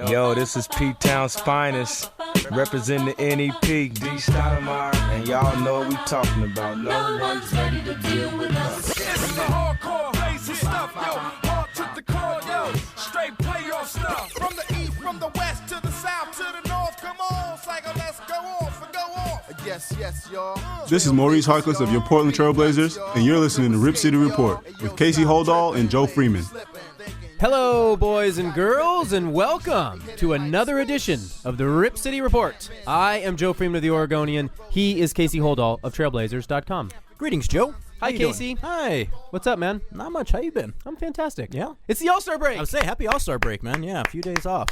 Yo, this is P-Town's finest, representing the NEP, D. Stoudemire, and y'all know what we talking about. No one's ready to deal with us. It's the hardcore, crazy stuff, yo. Hard to the core, yo. Straight playoff stuff. From the east, from the west, to the south, to the north. Come on, Psycho, let's go off and go off. Yes, y'all. This is Maurice Harkless of your Portland Trail Blazers, and you're listening to Rip City Report with Casey Holdahl and Joe Freeman. Hello, boys and girls, and welcome to another edition of the Rip City Report. I am Joe Freeman of the Oregonian. He is Casey Holdahl of Trailblazers.com. Greetings, Joe. Hi, Casey. Doing? Hi. What's up, man? Not much. How you been? I'm fantastic. Yeah? It's the All-Star break. I would say happy All-Star break, man. Yeah, a few days off.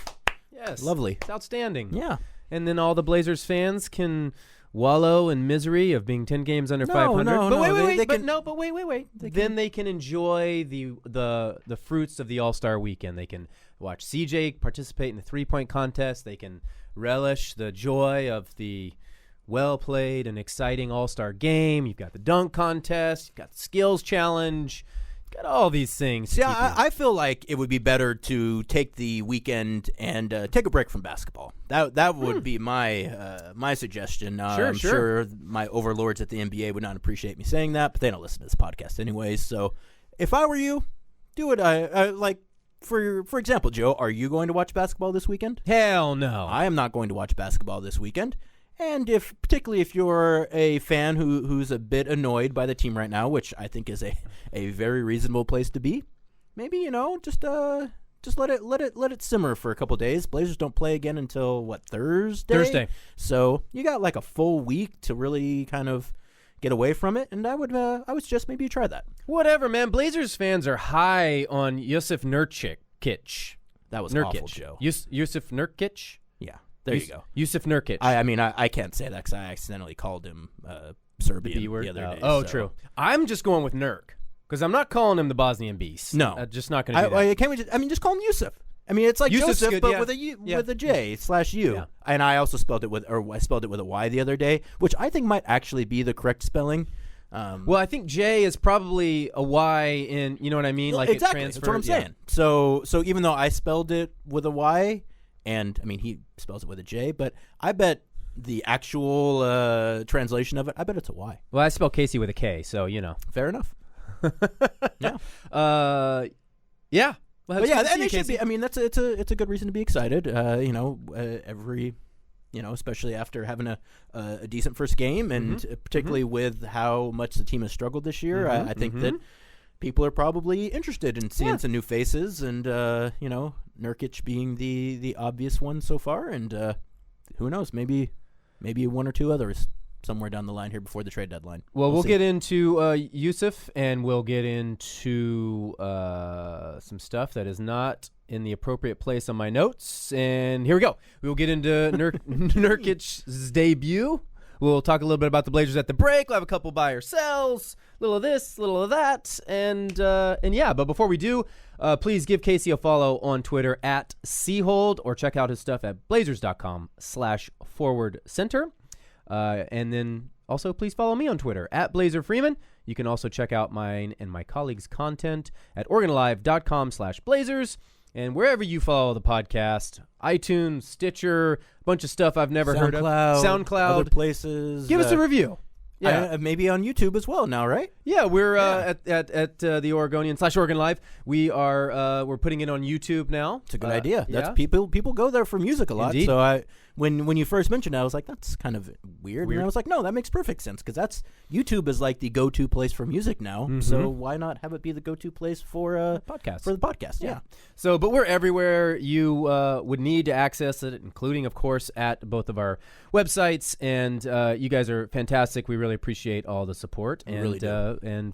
Yes. Lovely. It's outstanding. Yeah. And then all the Blazers fans can wallow in misery of being 10 games under 500. But wait. Then they can enjoy the fruits of the All-Star weekend. They can watch CJ participate in the three-point contest. They can relish the joy of the well-played and exciting All-Star game. You've got the dunk contest. You've got the skills challenge. You've got all these things. Yeah, I feel like it would be better to take the weekend and take a break from basketball. That would be my suggestion. I'm sure my overlords at the NBA would not appreciate me saying that, but they don't listen to this podcast anyways. So if I were you, do it. I like, for example, Joe, are you going to watch basketball this weekend? Hell no. I am not going to watch basketball this weekend. And particularly if you're a fan who's a bit annoyed by the team right now, which I think is a very reasonable place to be, maybe just let it simmer for a couple days. Blazers don't play again until Thursday. So you got like a full week to really kind of get away from it, and I would suggest maybe you try that. Whatever, man. Blazers fans are high on Jusuf Nurkic. That was Nurkic. Awful, Joe. Jusuf Nurkic. Yeah. There you go. Jusuf Nurkic. I can't say that because I accidentally called him Serbian the other day. Oh, so. True. I'm just going with Nurk because I'm not calling him the Bosnian Beast. No. I'm just not going to do that. Can't we just call him Jusuf? I mean, it's like Yusuf's Joseph, good, but yeah. with a J/U. Yeah. And I also spelled it with a Y the other day, which I think might actually be the correct spelling. Well, I think J is probably a Y in, you know what I mean? Like exactly. It transfers. That's what I'm saying. So even though I spelled it with a Y, and I mean he spells it with a J, but I bet the actual translation of it, I bet it's a Y. Well, I spell Casey with a K, so fair enough. Yeah. Yeah. Well, but yeah, and it should be. I mean, it's a good reason to be excited. Especially after having a decent first game, and particularly with how much the team has struggled this year, I think that people are probably interested in seeing some new faces, and Nurkic being the obvious one so far, and who knows, maybe one or two others somewhere down the line here before the trade deadline. Well, we'll get into Jusuf, and we'll get into some stuff that is not in the appropriate place on my notes. And here we go. We'll get into Nurkic's debut. We'll talk a little bit about the Blazers at the break. We'll have a couple buy or sells, a little of this, a little of that. And yeah, but before we do, please give Casey a follow on Twitter at Chold, or check out his stuff at blazers.com/forwardcenter. And then also please follow me on Twitter at Blazer Freeman. You can also check out mine and my colleagues' content at OregonLive.com/Blazers. And wherever you follow the podcast, iTunes, Stitcher, a bunch of stuff I've never heard of. SoundCloud. Other places. Give us a review. Yeah, maybe on YouTube as well now, right? Yeah, we're at the Oregonian /Oregon Live. We're putting it on YouTube now. It's a good idea. That's people go there for music a lot. Indeed. So when you first mentioned it, I was like, that's kind of weird. And I was like, no, that makes perfect sense, because YouTube is like the go-to place for music now. So why not have it be the go-to place for podcast? For the podcast, yeah. So, but we're everywhere you would need to access it, including, of course, at both of our websites. And you guys are fantastic. We really appreciate all the support, and really do. and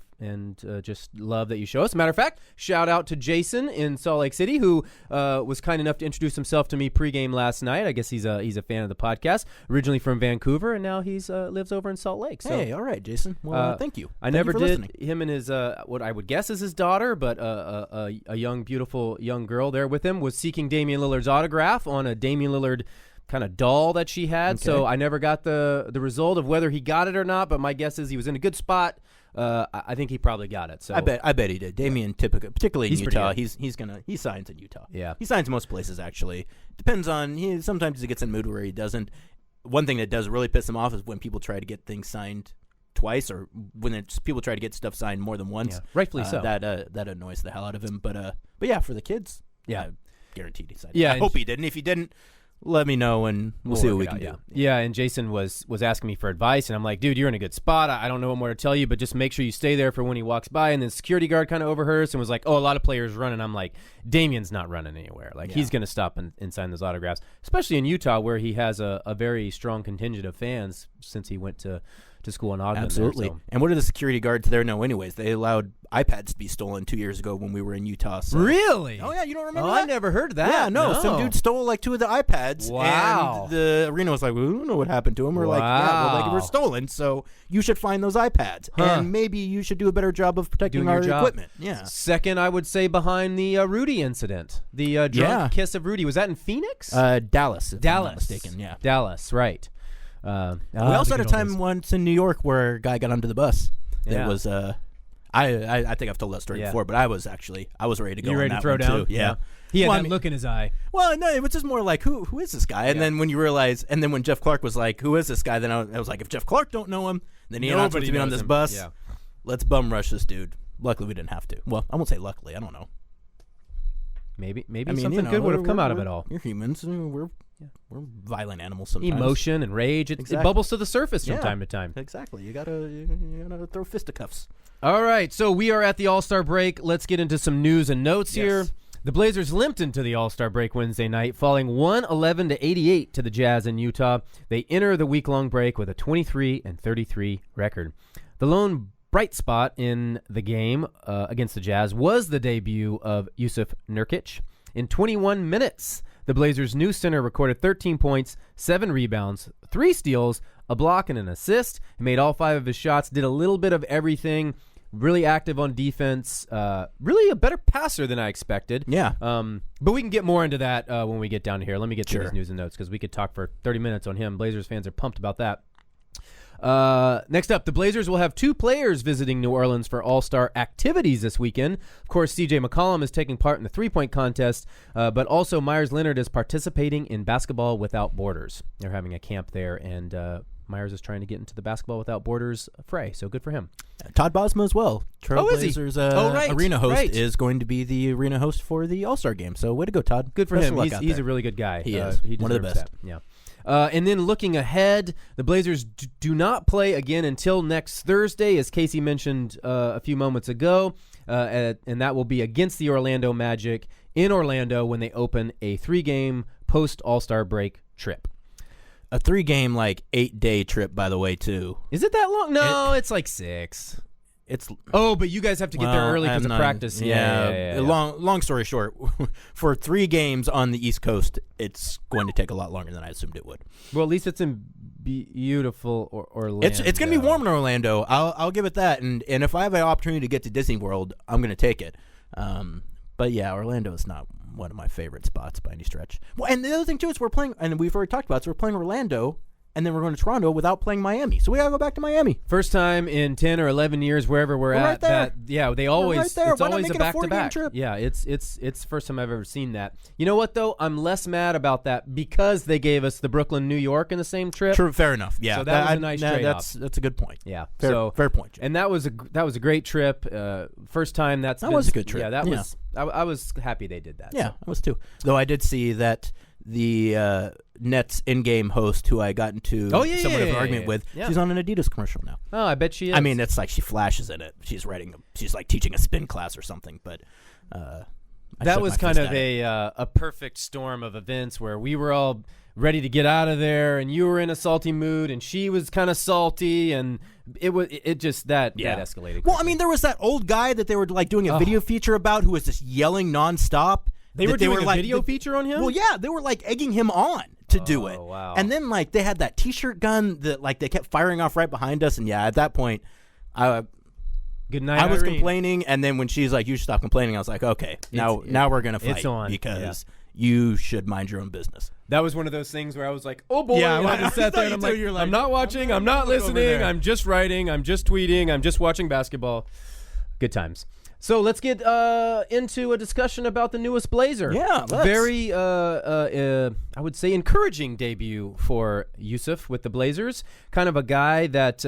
just love that you show us. Matter of fact, shout out to Jason in Salt Lake City, who was kind enough to introduce himself to me pregame last night. I guess he's a fan of the podcast, originally from Vancouver, and now he's lives over in Salt Lake. So, hey, all right, Jason. Well, thank you. I never did him and his what I would guess is his daughter, but a young, beautiful young girl there with him was seeking Damian Lillard's autograph on a Damian Lillard kind of doll that she had. Okay. So I never got the result of whether he got it or not, but my guess is he was in a good spot I think he probably got it. So I bet he did. Damian, particularly in He's pretty Utah, good. he signs in Utah. Yeah. He signs most places actually. Depends on sometimes he gets in a mood where he doesn't. One thing that does really piss him off is when people try to get things signed twice, or when people try to get stuff signed more than once. Yeah, rightfully so. That annoys the hell out of him. But yeah, for the kids, guaranteed he signed. Yeah, I hope he did. And if he didn't, let me know and we'll see what we can do. Yeah, and Jason was asking me for advice, and I'm like, dude, you're in a good spot. I don't know what more to tell you, but just make sure you stay there for when he walks by. And then the security guard kind of overheard us and was like, oh, a lot of players running. I'm like, Damian's not running anywhere. Like, he's going to stop and sign those autographs, especially in Utah where he has a very strong contingent of fans since he went to school in Ogden. Absolutely. There, so. And what do the security guards there know anyways? They allowed iPads to be stolen 2 years ago when we were in Utah. So. Really? Oh, yeah, you don't remember that? that? I never heard that. Yeah, no. Some dude stole like 2 of the iPads. Wow. And the arena was like, we don't know what happened to them. We're like, yeah, well, they were stolen, so you should find those iPads. And maybe you should do a better job of protecting our equipment. Yeah. Second, I would say behind the Rudy incident. The drunk kiss of Rudy. Was that in Phoenix? Dallas, if I'm not mistaken. Yeah. Dallas, right. We also had a time once in New York where a guy got onto the bus. That was I think I've told that story before, but I was ready to go. You ready to throw down? Too. Yeah. He had that look in his eye. Well, no, it was just more like, who is this guy? And then when you realize, and then when Jeff Clark was like, who is this guy? Then I was like, if Jeff Clark don't know him, then he announced to be on this bus. Yeah. Let's bum rush this dude. Luckily, we didn't have to. Well, I won't say luckily. I don't know. Maybe something good would have come out of it all. You're humans. We're violent animals sometimes. Emotion and rage. It bubbles to the surface from time to time. Exactly. You gotta throw fisticuffs. All right. So we are at the All-Star break. Let's get into some news and notes here. The Blazers limped into the All-Star break Wednesday night, falling 111-88 to the Jazz in Utah. They enter the week-long break with a 23-33 record. The lone bright spot in the game against the Jazz was the debut of Jusuf Nurkic. In 21 minutes, the Blazers' new center recorded 13 points, 7 rebounds, 3 steals, a block, and an assist. He made all 5 of his shots, did a little bit of everything, really active on defense, really a better passer than I expected. Yeah. But we can get more into that when we get down to here. Let me get to these news and notes because we could talk for 30 minutes on him. Blazers fans are pumped about that. Next up, the Blazers will have 2 players visiting New Orleans for All-Star activities this weekend. Of course, C.J. McCollum is taking part in the three-point contest, but also Myers Leonard is participating in Basketball Without Borders. They're having a camp there, and Myers is trying to get into the Basketball Without Borders fray, so good for him. Todd Bosma as well. Trailblazers arena host is going to be the arena host for the All-Star game, so way to go, Todd. Good for him. He's a really good guy. He is. He one of the best. That. Yeah. And then looking ahead, the Blazers do not play again until next Thursday, as Casey mentioned a few moments ago, and that will be against the Orlando Magic in Orlando when they open a 3-game post-All-Star break trip. A 3-game, 8-day trip, by the way, too. Is it that long? No, it's like 6. But you guys have to get there early because of practice. Yeah. Long story short, for 3 games on the East Coast, it's going to take a lot longer than I assumed it would. Well, at least it's in beautiful Orlando. It's going to be warm in Orlando. I'll give it that. And if I have an opportunity to get to Disney World, I'm going to take it. But yeah, Orlando is not one of my favorite spots by any stretch. Well, and the other thing too is we're playing, and we've already talked about it, so we're playing Orlando. And then we're going to Toronto without playing Miami. So we got to go back to Miami. First time in 10 or 11 years, wherever we're at. Right there. They always, right there. it's Why always not a make it a back-to-back. 4-game trip? Yeah, it's the first time I've ever seen that. You know what, though? I'm less mad about that because they gave us the Brooklyn, New York in the same trip. True, fair enough. Yeah, so that was a nice trade-off. That's a good point. Yeah, fair point, Jim. And that was a great trip. First time that was a good trip. Yeah, that was. I was happy they did that. Yeah, so. I was too. Though I did see that the Nets in-game host, who I got into somewhat of an argument with, she's on an Adidas commercial now. Oh, I bet she is. I mean, it's like she flashes in it. She's like teaching a spin class or something. But that was kind of a perfect storm of events where we were all ready to get out of there, and you were in a salty mood, and she was kind of salty, and that escalated. Well, I mean, there was that old guy that they were doing a video feature about who was just yelling nonstop. They were doing a video feature on him? Well, yeah, they were egging him on to do it. Wow. And then they had that T-shirt gun that they kept firing off right behind us. And yeah, at that point, good night, I was Irene. complaining. And then when she's like, "You should stop complaining," I was like, "Okay, now we're gonna fight it's on. because you should mind your own business. That was one of those things where I was like, oh boy, Yeah, and I I just sat there and I'm thought you like, too. You're I'm not watching, I'm not listening, there. I'm just writing, I'm just tweeting, I'm just watching basketball. Good times. So let's get into a discussion about the newest Blazer. Yeah, let's. Very, I would say, encouraging debut for Jusuf with the Blazers. Kind of a guy that,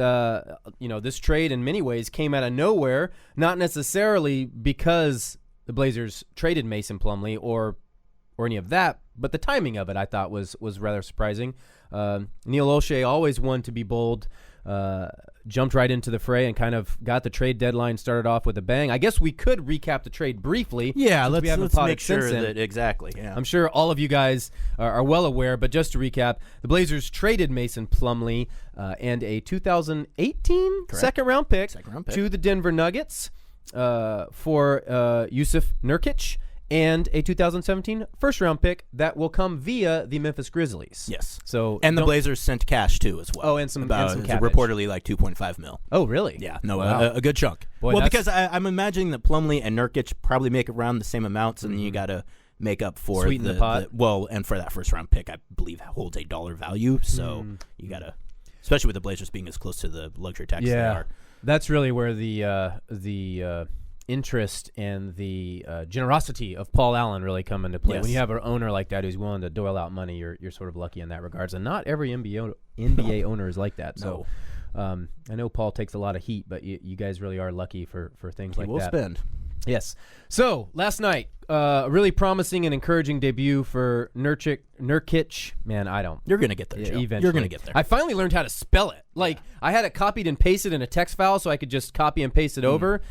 this trade in many ways came out of nowhere, not necessarily because the Blazers traded Mason Plumlee or any of that, but the timing of it I thought was rather surprising. Neil Olshey, always one to be bold, jumped right into the fray and kind of got the trade deadline started off with a bang. I guess we could recap the trade briefly. Yeah, let's potted make sure since then. that exactly. Yeah, I'm sure all of you guys are well aware, but just to recap, the Blazers traded Mason Plumlee and a 2018 second-round pick to the Denver Nuggets for Jusuf Nurkic and a 2017 first-round pick that will come via the Memphis Grizzlies. Yes. So and the Blazers sent cash too as well. Oh, and some cabbage. Reportedly like $2.5 million. Oh, really? Yeah. No, Wow. a good chunk. Boy, well, because I'm imagining that Plumlee and Nurkic probably make around the same amounts, and then you got to make up for Sweeten the pot. and for that first-round pick, I believe holds a dollar value. So you got to, especially with the Blazers being as close to the luxury tax they are. That's really where the interest and the generosity of Paul Allen really come into play. Yes. When you have an owner like that who's willing to dole out money, you're sort of lucky in that regards. And not every NBA owner is like that. So I know Paul takes a lot of heat, but you guys really are lucky for things like that. We'll spend. Yes. So last night, a really promising and encouraging debut for Nurkic. Man, I don't. You're gonna get there, Joe. Eventually. You're gonna get there. I finally learned how to spell it. Like I had it copied and pasted in a text file, so I could just copy and paste it over.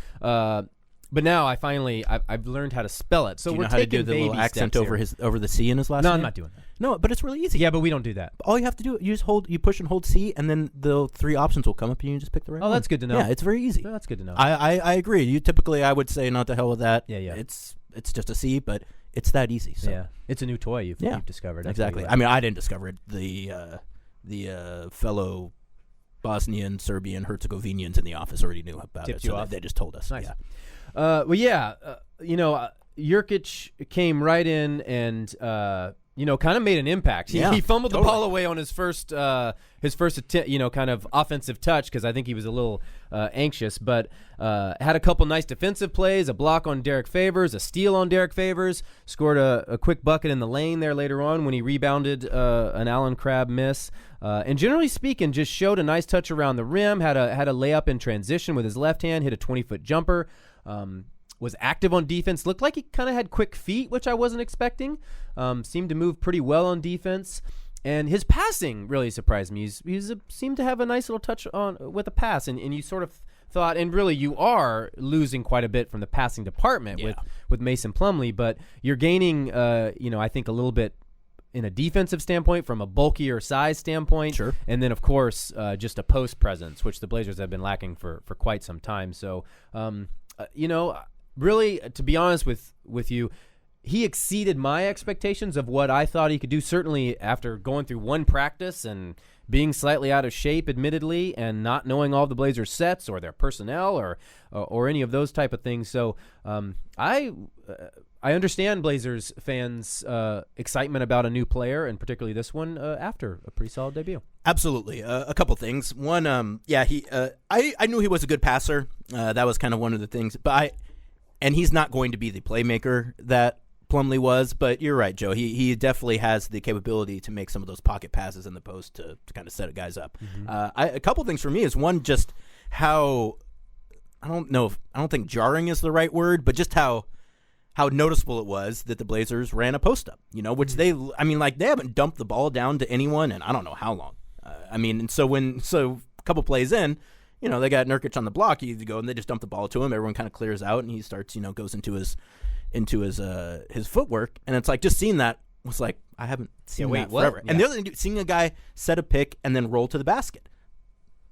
But now I've learned how to spell it. So do you we're know how to taking do the little baby accent steps over the C in his last No, name? I'm not doing that. No, but it's really easy. Yeah, but we don't do that. All you have to do, you push and hold C, and then the three options will come up, and you just pick the right one. Oh, that's good to know. Yeah, it's very easy. That's good to know. I agree. I would say not the hell with that. Yeah. It's just a C, but it's that easy. So. Yeah, it's a new toy you've discovered. Exactly. I mean, I didn't discover it. The fellow Bosnian, Serbian, Herzegovinians in the office already knew about Tipped it. you So off? they just told us. Nice. Yeah. Nurkic came right in and kind of made an impact. He fumbled the ball away on his first attempt, kind of offensive touch because I think he was a little anxious, but had a couple nice defensive plays, a block on Derek Favors, a steal on Derek Favors, scored a quick bucket in the lane there later on when he rebounded an Allen Crabbe miss, and generally speaking, just showed a nice touch around the rim, had a layup in transition with his left hand, hit a 20-foot jumper. Was active on defense, looked like he kind of had quick feet, which I wasn't expecting. Seemed to move pretty well on defense. And his passing really surprised me. He seemed to have a nice little touch with a pass. And you sort of thought, and really you are losing quite a bit from the passing department with Mason Plumlee, but you're gaining, I think a little bit in a defensive standpoint from a bulkier size standpoint. Sure. And then, of course, just a post presence, which the Blazers have been lacking for quite some time. So, really, to be honest with you, he exceeded my expectations of what I thought he could do, certainly after going through one practice and being slightly out of shape, admittedly, and not knowing all the Blazers sets or their personnel or any of those type of things. So I understand Blazers fans' excitement about a new player, and particularly this one, after a pretty solid debut. Absolutely. A couple things. One, I knew he was a good passer. That was kind of one of the things. And he's not going to be the playmaker that Plumlee was, but you're right, Joe. He definitely has the capability to make some of those pocket passes in the post to kind of set guys up. A couple things for me is one, just how I don't think jarring is the right word, but just how noticeable it was that the Blazers ran a post up. Which they haven't dumped the ball down to anyone in I don't know how long. So a couple plays in. They got Nurkic on the block. He go and they just dump the ball to him. Everyone kind of clears out, and he starts, goes into his footwork. And it's like just seeing that was like I haven't seen that forever. Yeah. And the other thing, seeing a guy set a pick and then roll to the basket.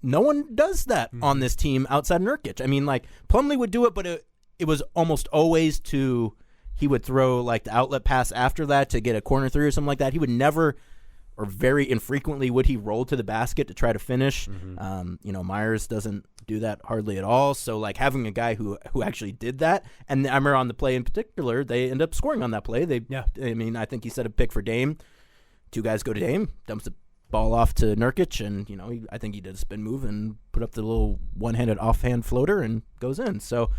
No one does that on this team outside Nurkic. Plumlee would do it, but it was almost always he would throw like the outlet pass after that to get a corner three or something like that. He would never. or very infrequently would he roll to the basket to try to finish. Myers doesn't do that hardly at all. So like having a guy who actually did that, and I remember on the play in particular, they end up scoring on that play. I think he set a pick for Dame. 2 guys go to Dame, dumps the ball off to Nurkic, and I think he did a spin move and put up the little one-handed offhand floater and goes in. So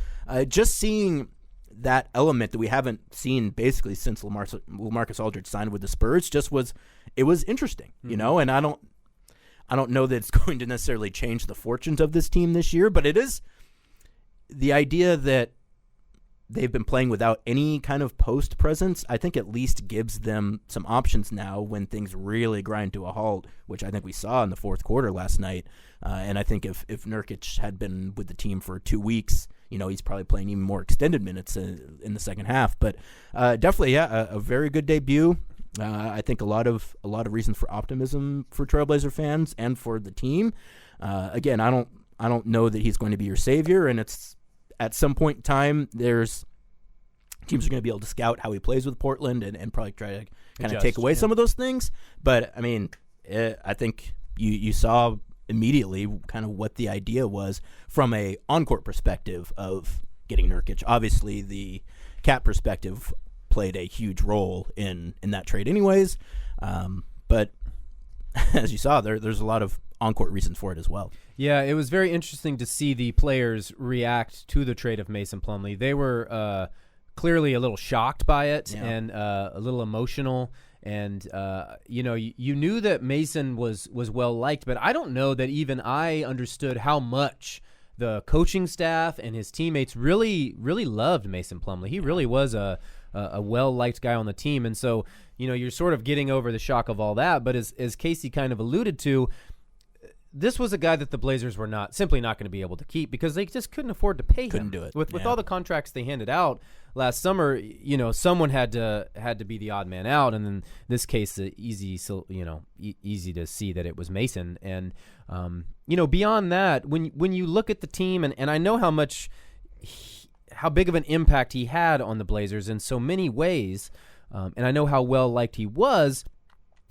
just seeing that element that we haven't seen basically since LaMarcus Aldridge signed with the Spurs it was interesting, and I don't know that it's going to necessarily change the fortunes of this team this year, but it is the idea that they've been playing without any kind of post presence. I think at least gives them some options now when things really grind to a halt, which I think we saw in the fourth quarter last night. And I think if Nurkic had been with the team for 2 weeks, he's probably playing even more extended minutes in the second half. But definitely, a very good debut. I think a lot of reasons for optimism for Trailblazer fans and for the team. Again, I don't know that he's going to be your savior, and it's at some point in time teams are going to be able to scout how he plays with Portland and probably try to kind of take away some of those things. But I mean, I think you saw immediately kind of what the idea was from a on-court perspective of getting Nurkic. Obviously, the cap perspective played a huge role in that trade anyways. But as you saw, there's a lot of on-court reasons for it as well. Yeah, it was very interesting to see the players react to the trade of Mason Plumlee. They were clearly a little shocked by it and a little emotional. And, you knew that Mason was well-liked, but I don't know that even I understood how much the coaching staff and his teammates really, really loved Mason Plumlee. He really was a well-liked guy on the team. And so, you're sort of getting over the shock of all that. But as Casey kind of alluded to, this was a guy that the Blazers were simply not going to be able to keep because they just couldn't afford to pay him. Couldn't do it. With all the contracts they handed out last summer, someone had to be the odd man out, and in this case, easy to see that it was Mason. And beyond that, when you look at the team, and I know how big of an impact he had on the Blazers in so many ways, and I know how well liked he was,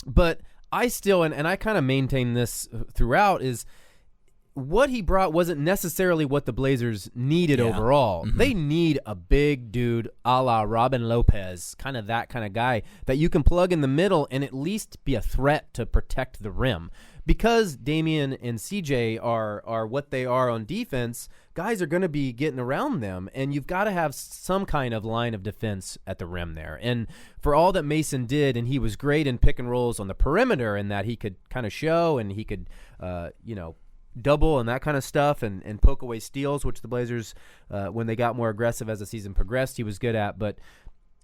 but I still, and I kind of maintain this throughout, is what he brought wasn't necessarily what the Blazers needed overall. Mm-hmm. They need a big dude a la Robin Lopez, kind of that kind of guy that you can plug in the middle and at least be a threat to protect the rim. Because Damian and CJ are what they are on defense, guys are going to be getting around them, and you've got to have some kind of line of defense at the rim there. And for all that Mason did, and he was great in pick and rolls on the perimeter, and that he could kind of show and he could, double and that kind of stuff and poke away steals, which the Blazers, when they got more aggressive as the season progressed, he was good at. But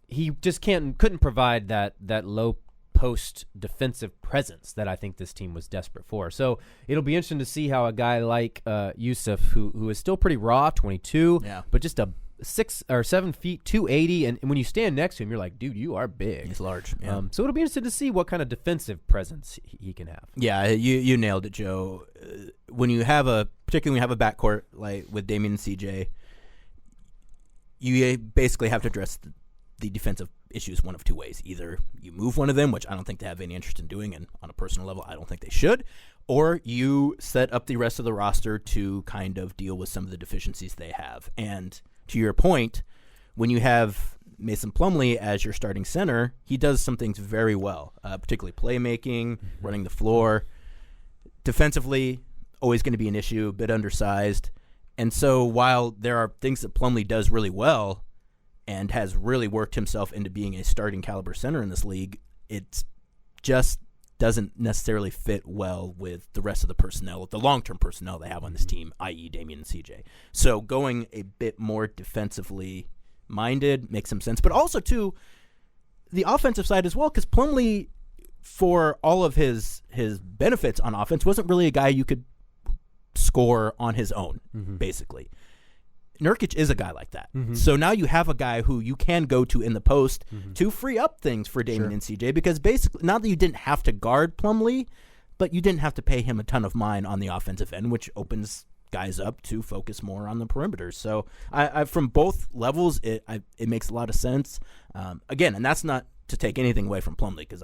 he just couldn't provide that low post defensive presence that I think this team was desperate for. So it'll be interesting to see how a guy like Jusuf, who is still pretty raw, 22, but just a 6 or 7 feet, 280, and when you stand next to him, you're like, dude, you are big. He's large. Yeah. So it'll be interesting to see what kind of defensive presence he can have. Yeah, you nailed it, Joe. Particularly when you have a backcourt like with Damian and CJ, you basically have to address the defensive issues one of two ways. Either you move one of them, which I don't think they have any interest in doing, and on a personal level, I don't think they should, or you set up the rest of the roster to kind of deal with some of the deficiencies they have. And to your point, when you have Mason Plumlee as your starting center, he does some things very well, particularly playmaking, running the floor. Defensively, always going to be an issue, a bit undersized. And so while there are things that Plumlee does really well and has really worked himself into being a starting caliber center in this league, it just doesn't necessarily fit well with the rest of the personnel, the long-term personnel they have on this team, i.e. Damian and CJ. So going a bit more defensively minded makes some sense. But also, too, the offensive side as well, because Plumlee, for all of his benefits on offense, wasn't really a guy you could score on his own, basically. Nurkic is a guy like that. So now you have a guy who you can go to in the post to free up things for Damian and CJ, because basically, not that you didn't have to guard Plumlee, but you didn't have to pay him a ton of mind on the offensive end, which opens guys up to focus more on the perimeter. So I from both levels, it makes a lot of sense. Again, and that's not to take anything away from Plumlee, because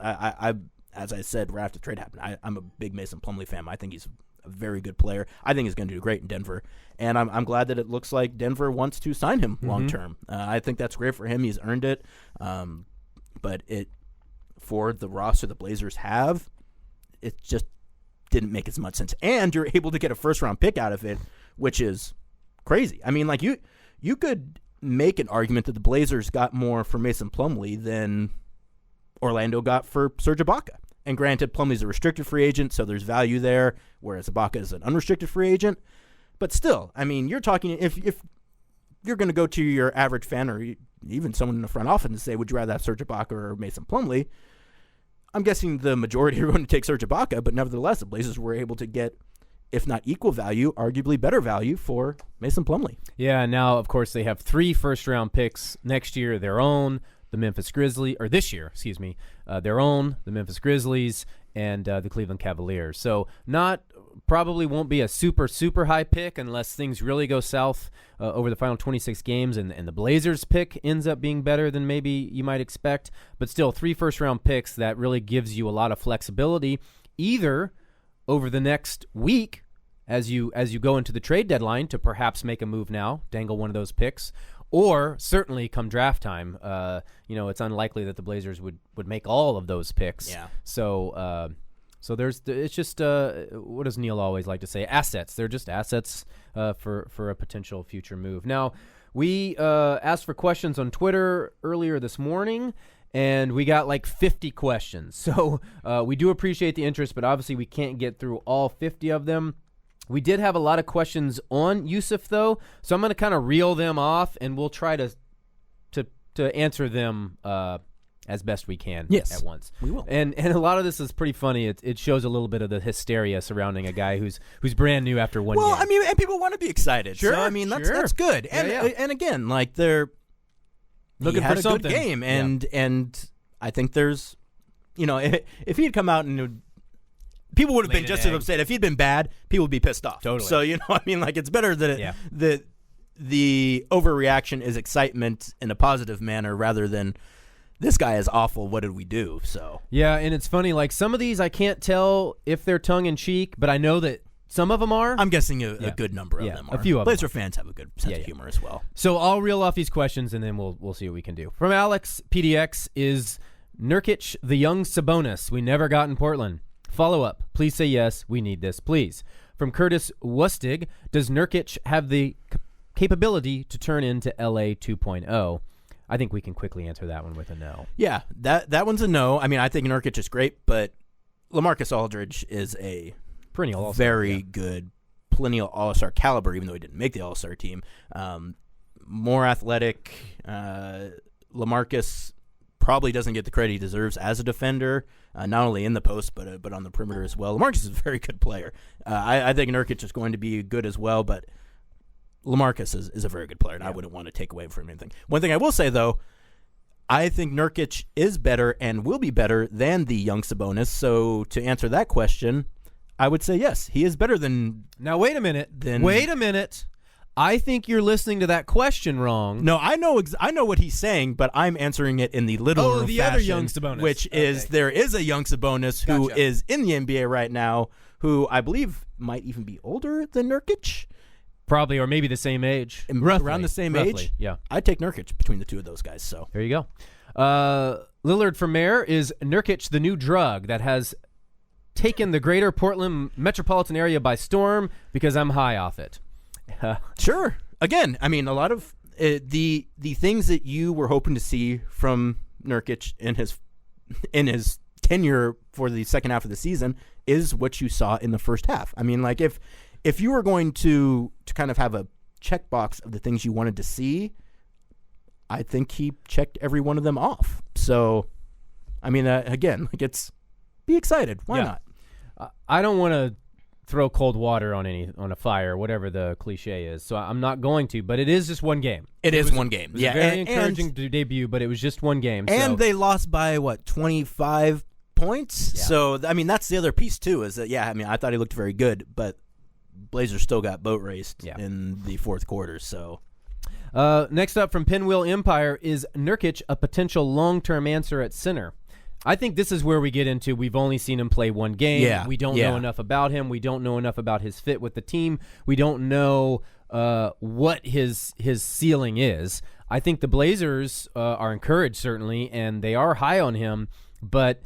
as I said, right after the trade happened, I'm a big Mason Plumlee fan. I think he's a very good player. I think he's going to do great in Denver, and I'm glad that it looks like Denver wants to sign him long term. I think that's great for him. He's earned it, but for the roster the Blazers have, it just didn't make as much sense. And you're able to get a first-round pick out of it, which is crazy. I mean, like you could make an argument that the Blazers got more for Mason Plumlee than Orlando got for Serge Ibaka. And granted, Plumlee's a restricted free agent, so there's value there, whereas Ibaka is an unrestricted free agent. But still, I mean, you're talking, if you're going to go to your average fan or even someone in the front office and say, would you rather have Serge Ibaka or Mason Plumlee? I'm guessing the majority are going to take Serge Ibaka, but nevertheless, the Blazers were able to get, if not equal value, arguably better value for Mason Plumlee. Yeah, now, of course, they have 3 first-round picks next year, their own, the Memphis Grizzlies, or this year, excuse me, their own, the Memphis Grizzlies, and the Cleveland Cavaliers. So probably won't be a super, super high pick unless things really go south over the final 26 games and the Blazers pick ends up being better than maybe you might expect. But still, 3 first-round picks, that really gives you a lot of flexibility, either over the next week as you go into the trade deadline to perhaps make a move now, dangle one of those picks, or certainly come draft time. It's unlikely that the Blazers would make all of those picks. Yeah. So it's just what does Neil always like to say? Assets. They're just assets for a potential future move. Now, we asked for questions on Twitter earlier this morning, and we got like 50 questions. So we do appreciate the interest, but obviously we can't get through all 50 of them. We did have a lot of questions on Jusuf, though, so I'm going to kind of reel them off, and we'll try to answer them as best we can at once. We will. And a lot of this is pretty funny. It shows a little bit of the hysteria surrounding a guy who's brand new after one game. Well, I mean, and people want to be excited. Sure, so, I mean, that's good. And and again, like they're looking for for something. Good game, and I think there's, if he had come out and people would have been just as upset. If he'd been bad, people would be pissed off. Totally. So, I mean, like, it's better that that the overreaction is excitement in a positive manner rather than this guy is awful, what did we do? So yeah, and it's funny, like some of these I can't tell if they're tongue-in-cheek, but I know that some of them are. I'm guessing a good number of them are. A few of them. Blazer fans have a good sense of humor as well. So I'll reel off these questions, and then we'll see what we can do. From Alex, PDX, is Nurkic the young Sabonis we never got in Portland? Follow up. Please say yes. We need this, please. From Curtis Wustig, does Nurkic have the capability to turn into LA 2.0? I think we can quickly answer that one with a no. Yeah, that one's a no. I mean, I think Nurkic is great, but LaMarcus Aldridge is a perennial all-star, very good, perennial all-star caliber, even though he didn't make the all-star team. More athletic. LaMarcus probably doesn't get the credit he deserves as a defender, not only in the post but on the perimeter as well. LaMarcus is a very good player. I think Nurkic is going to be good as well, but LaMarcus is a very good player, and I wouldn't want to take away from anything. One thing I will say, though, I think Nurkic is better and will be better than the young Sabonis. So to answer that question, I would say yes, he is better than. Now wait a minute. Wait a minute. I think you're listening to that question wrong. No, I know what he's saying, but I'm answering it in the literal the fashion, other young Sabonis, which is there is a young Sabonis who is in the NBA right now, who I believe might even be older than Nurkic. Probably, or maybe the same age. Around the same age? Yeah. I'd take Nurkic between the two of those guys. So there you go. Lillard from Mayor, is Nurkic the new drug that has taken the greater Portland metropolitan area by storm? Because I'm high off it. Sure. Again, I mean, a lot of the things that you were hoping to see from Nurkic in his tenure for the second half of the season is what you saw in the first half. I mean, like if you were going to kind of have a checkbox of the things you wanted to see, I think he checked every one of them off. So, I mean, again, like be excited. Why not? I don't want to throw cold water on a fire, whatever the cliche is. So I'm not going to, but it is just one game. It is one game. It was a very encouraging debut, but it was just one game. And they lost by 25 points. Yeah. So I mean, that's the other piece too. Is that I mean, I thought he looked very good, but Blazers still got boat raced in the fourth quarter. So next up from Pinwheel Empire, is Nurkic a potential long-term answer at center? I think this is where we get into we've only seen him play one game. Yeah, We don't know enough about him. We don't know enough about his fit with the team. We don't know what his ceiling is. I think the Blazers are encouraged, certainly, and they are high on him, but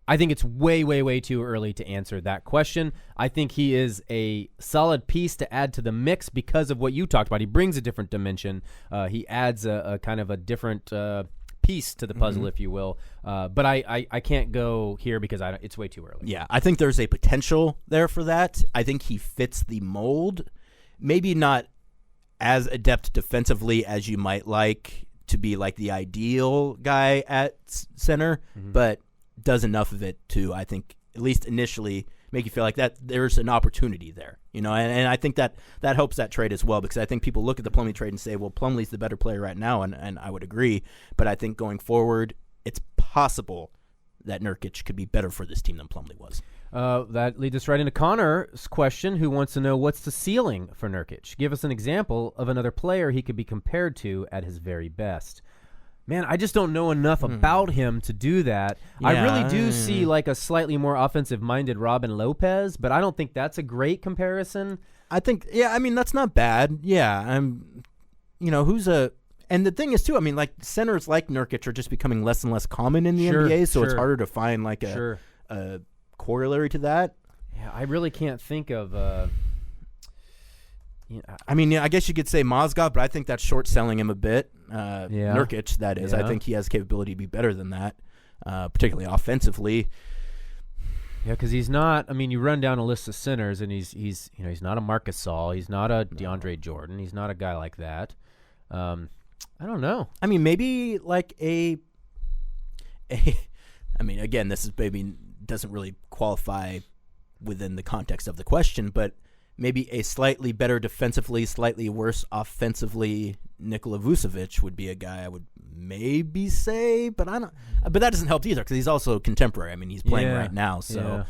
I think it's way, way, way too early to answer that question. I think he is a solid piece to add to the mix because of what you talked about. He brings a different dimension. He adds a kind of a different piece to the puzzle, if you will. But I can't go here because it's way too early. Yeah, I think there's a potential there for that. I think he fits the mold. Maybe not as adept defensively as you might like to be like the ideal guy at center, but does enough of it to, I think, at least initially make you feel like that there's an opportunity there, and I think that helps that trade as well, because I think people look at the Plumlee trade and say, well, Plumlee's the better player right now, and I would agree, but I think going forward, it's possible that Nurkic could be better for this team than Plumlee was. That leads us right into Connor's question, who wants to know what's the ceiling for Nurkic. Give us an example of another player he could be compared to at his very best. Man, I just don't know enough about him to do that. Yeah. I really do see like a slightly more offensive-minded Robin Lopez, but I don't think that's a great comparison. I think, that's not bad. Yeah, and the thing is, too, like centers like Nurkic are just becoming less and less common in the NBA, so it's harder to find like a corollary to that. Yeah, I really can't think of... I guess you could say Mozgov, but I think that's short-selling him a bit. Nurkic, that is. I think he has capability to be better than that, particularly offensively. Yeah, because he's not. You run down a list of centers, and he's not a Marc Gasol. He's not a DeAndre Jordan. He's not a guy like that. I don't know. Maybe like again, this is maybe doesn't really qualify within the context of the question, but maybe a slightly better defensively, slightly worse offensively Nikola Vucevic would be a guy I would maybe say, but I don't. But that doesn't help either because he's also contemporary. He's playing right now, so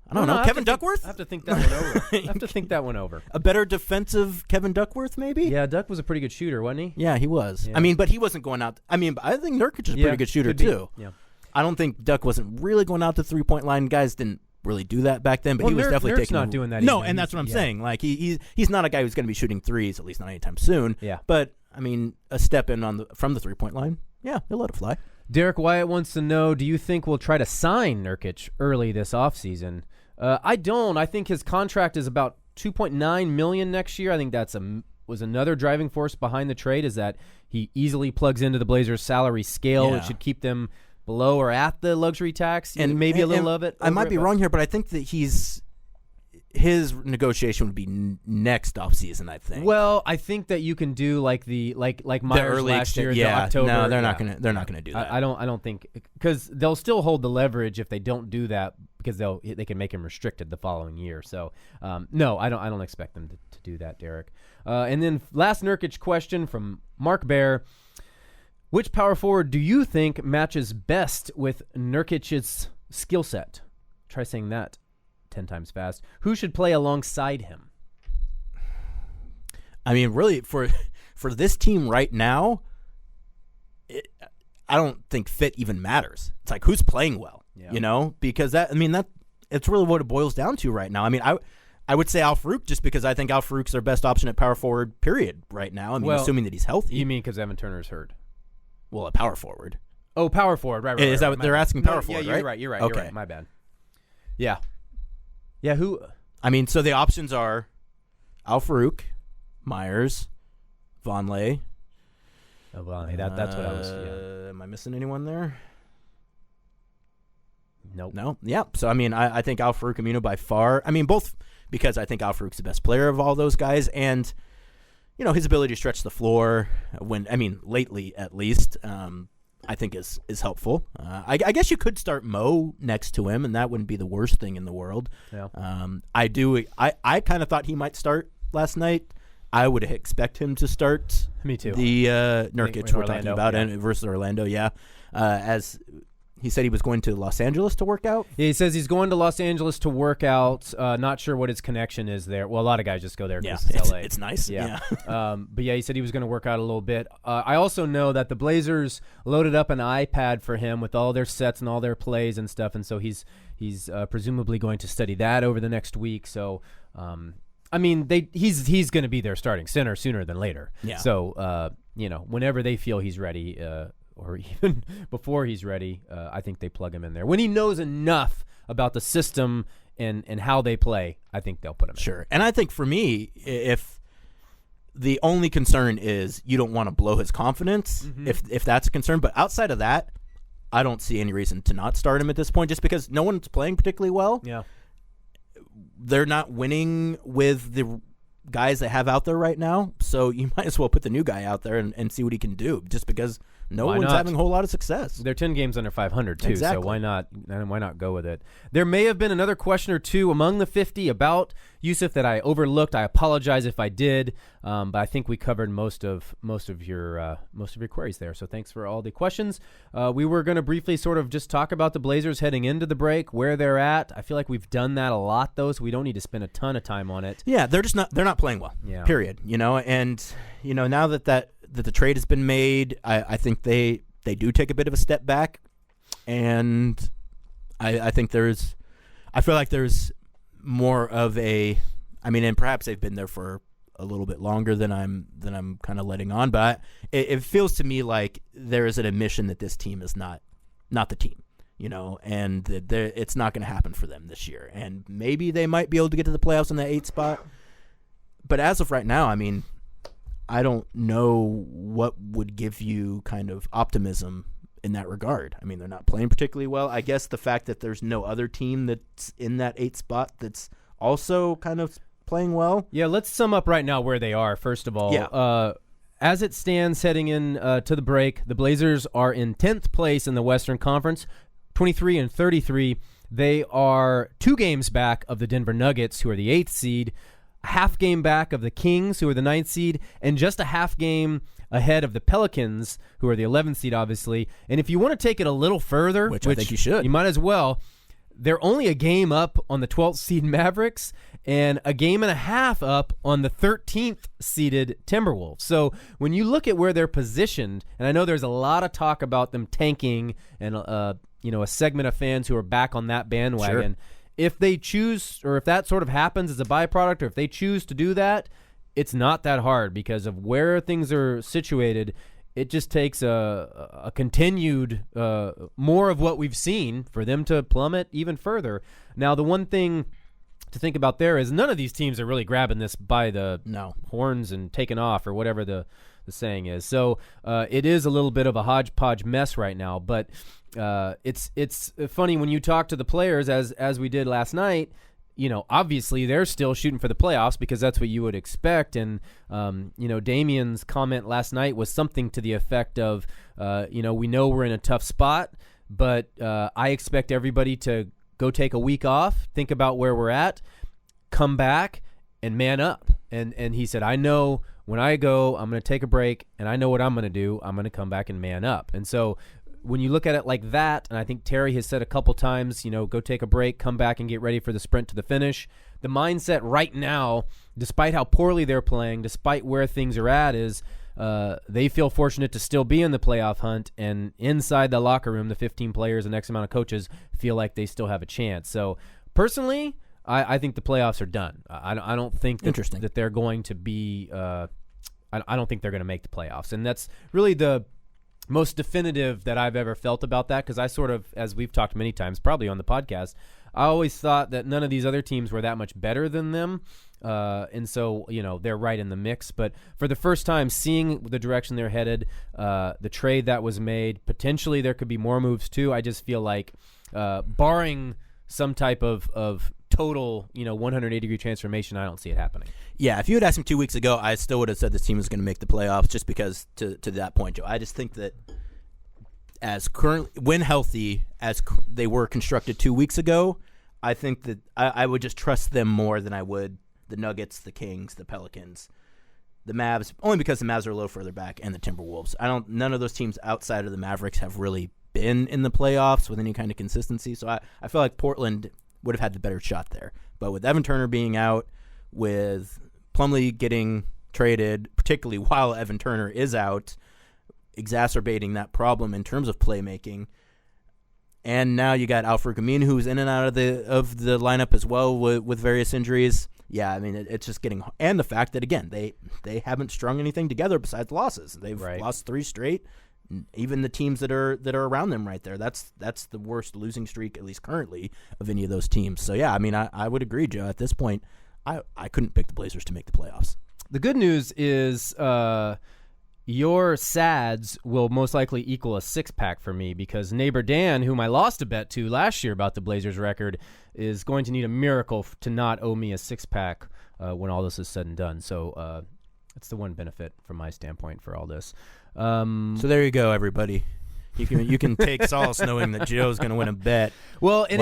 I don't know. Kevin Duckworth? I have to think that one over. I have to think that one over. A better defensive Kevin Duckworth, maybe? Yeah, Duck was a pretty good shooter, wasn't he? Yeah, he was. Yeah. But he wasn't going out. I think Nurkic is a pretty good shooter too. Yeah. I don't think Duck wasn't really going out the 3-point line. Guys didn't really do that back then, but he was definitely taking. Not doing that. No, either. And that's what I'm saying. Like he's not a guy who's going to be shooting threes, at least not anytime soon. Yeah. But a step in from the 3-point line, yeah, he'll let it fly. Derek Wyatt wants to know: do you think we'll try to sign Nurkic early this offseason? I don't. I think his contract is about $2.9 million next year. I think that's was another driving force behind the trade. Is that he easily plugs into the Blazers' salary scale. Yeah. It should keep them below or at the luxury tax, and maybe a little of it. I might be wrong here, but I think that his negotiation would be next offseason, I think. Well, I think that you can do like Myers last year, the October. No, they're not gonna do that. I don't think, because they'll still hold the leverage if they don't do that, because they can make him restricted the following year. So no, I don't expect them to do that, Derek. And then last Nurkic question from Mark Bear. Which power forward do you think matches best with Nurkic's skill set? Try saying that 10 times fast. Who should play alongside him? Really, for this team right now, I don't think fit even matters. It's like who's playing well, because that it's really what it boils down to right now. I would say al-Farouq just because I think al-Farouq's their best option at power forward, period, right now. Assuming that he's healthy. You mean because Evan Turner's hurt? Well, a power forward. Oh, power forward. Right. Is that what they're asking? Power forward, right? right? You're right. Okay. You're right. My bad. Yeah. Yeah, who? So the options are al-Farouq, Myers, Vonleh. Oh, Vonleh. That's what I was. Yeah. Am I missing anyone there? Nope. No? Yeah. So, I think al-Farouq Aminu by far. Both because I think al-Farouq's the best player of all those guys, and his ability to stretch the floor lately at least, I think is helpful. I guess you could start Mo next to him, and that wouldn't be the worst thing in the world. Yeah. I kind of thought he might start last night. I would expect him to start. Me too. The Nurkic we're talking about versus Orlando. Yeah. As he said he was going to Los Angeles to work out. Yeah, he says he's going to Los Angeles to work out. Not sure what his connection is there. Well, a lot of guys just go there because it's LA. It's nice. Yeah. But yeah, he said he was going to work out a little bit. I also know that the Blazers loaded up an iPad for him with all their sets and all their plays and stuff, and so he's presumably going to study that over the next week. So, I mean, he's going to be their starting center sooner than later. Yeah. So, whenever they feel he's ready, or even before he's ready, I think they plug him in there. When he knows enough about the system and how they play, I think they'll put him in. Sure. And I think for me, if the only concern is you don't want to blow his confidence, if that's a concern. But outside of that, I don't see any reason to not start him at this point just because no one's playing particularly well. Yeah. They're not winning with the guys they have out there right now, so you might as well put the new guy out there and see what he can do just because Why one's not? having a whole lot of success. They're 10 games under 500 too, Exactly. so why not go with it? There may have been another question or two among the 50 about Jusuf that I overlooked. I apologize if I did, but I think we covered most of your queries there. So thanks for all the questions. We were going to briefly sort of just talk about the Blazers heading into the break, where they're at. I feel like we've done that a lot though, so we don't need to spend a ton of time on it. Yeah, they're not playing well. Yeah. Period. And now that the trade has been made, I think they do take a bit of a step back, and I think I feel like there's more of a, and perhaps they've been there for a little bit longer than I'm kind of letting on, but it feels to me like there is an admission that this team is not the team, and that it's not going to happen for them this year, and maybe they might be able to get to the playoffs in that 8th spot, but as of right now, I don't know what would give you kind of optimism in that regard. They're not playing particularly well. I guess the fact that there's no other team that's in that 8th spot that's also kind of playing well. Yeah, let's sum up right now where they are, first of all. Yeah. As it stands heading in to the break, the Blazers are in 10th place in the Western Conference, 23-33. They are 2 games back of the Denver Nuggets, who are the 8th seed, a half game back of the Kings, who are the 9th seed, and just a half game ahead of the Pelicans, who are the 11th seed, obviously. And if you want to take it a little further, which I think you should, you might as well, they're only a game up on the 12th seed Mavericks and a game and a half up on the 13th seeded Timberwolves. So when you look at where they're positioned, and I know there's a lot of talk about them tanking and a segment of fans who are back on that bandwagon. Sure. If they choose, or if that sort of happens as a byproduct, or if they choose to do that, it's not that hard because of where things are situated. It just takes a continued more of what we've seen for them to plummet even further. Now, the one thing to think about there is none of these teams are really grabbing this by the horns and taking off, or whatever the saying is. So it is a little bit of a hodgepodge mess right now, but it's funny when you talk to the players as we did last night. Obviously they're still shooting for the playoffs because that's what you would expect. And Damian's comment last night was something to the effect of, we know we're in a tough spot, but I expect everybody to go take a week off, think about where we're at, come back, and man up. And he said, I know when I go, I'm going to take a break, and I know what I'm going to do. I'm going to come back and man up. And so when you look at it like that, and I think Terry has said a couple times, go take a break, come back and get ready for the sprint to the finish. The mindset right now, despite how poorly they're playing, despite where things are at, is they feel fortunate to still be in the playoff hunt, and inside the locker room, the 15 players and X amount of coaches feel like they still have a chance. So personally, I think the playoffs are done. I don't think that they're going to be I don't think they're going to make the playoffs. And that's really the most definitive that I've ever felt about that, because I sort of, as we've talked many times, probably on the podcast, I always thought that none of these other teams were that much better than them. And so, they're right in the mix. But for the first time, seeing the direction they're headed, the trade that was made, potentially there could be more moves too. I just feel like barring some type of total, 180-degree transformation, I don't see it happening. Yeah, if you had asked me 2 weeks ago, I still would have said this team was going to make the playoffs just because to that point, Joe. I just think that when healthy, as they were constructed 2 weeks ago, I think that I would just trust them more than I would the Nuggets, the Kings, the Pelicans, the Mavs, only because the Mavs are a little further back, and the Timberwolves. None of those teams outside of the Mavericks have really been in the playoffs with any kind of consistency. So I feel like Portland would have had the better shot there. But with Evan Turner being out, with Plumlee getting traded, particularly while Evan Turner is out, exacerbating that problem in terms of playmaking. And now you got al-farouq, who's in and out of the lineup as well with various injuries. Yeah, I mean, it's just getting – and the fact that, again, they haven't strung anything together besides losses. They've lost 3 straight. Even the teams that are around them right there, that's the worst losing streak, at least currently, of any of those teams. So, yeah, I mean, I would agree, Joe. At this point, I couldn't pick the Blazers to make the playoffs. The good news is your sads will most likely equal a 6-pack for me, because neighbor Dan, whom I lost a bet to last year about the Blazers record, is going to need a miracle to not owe me a 6-pack when all this is said and done. So that's the one benefit from my standpoint for all this. So there you go, everybody. You can take solace knowing that Joe's going to win a bet. Well, and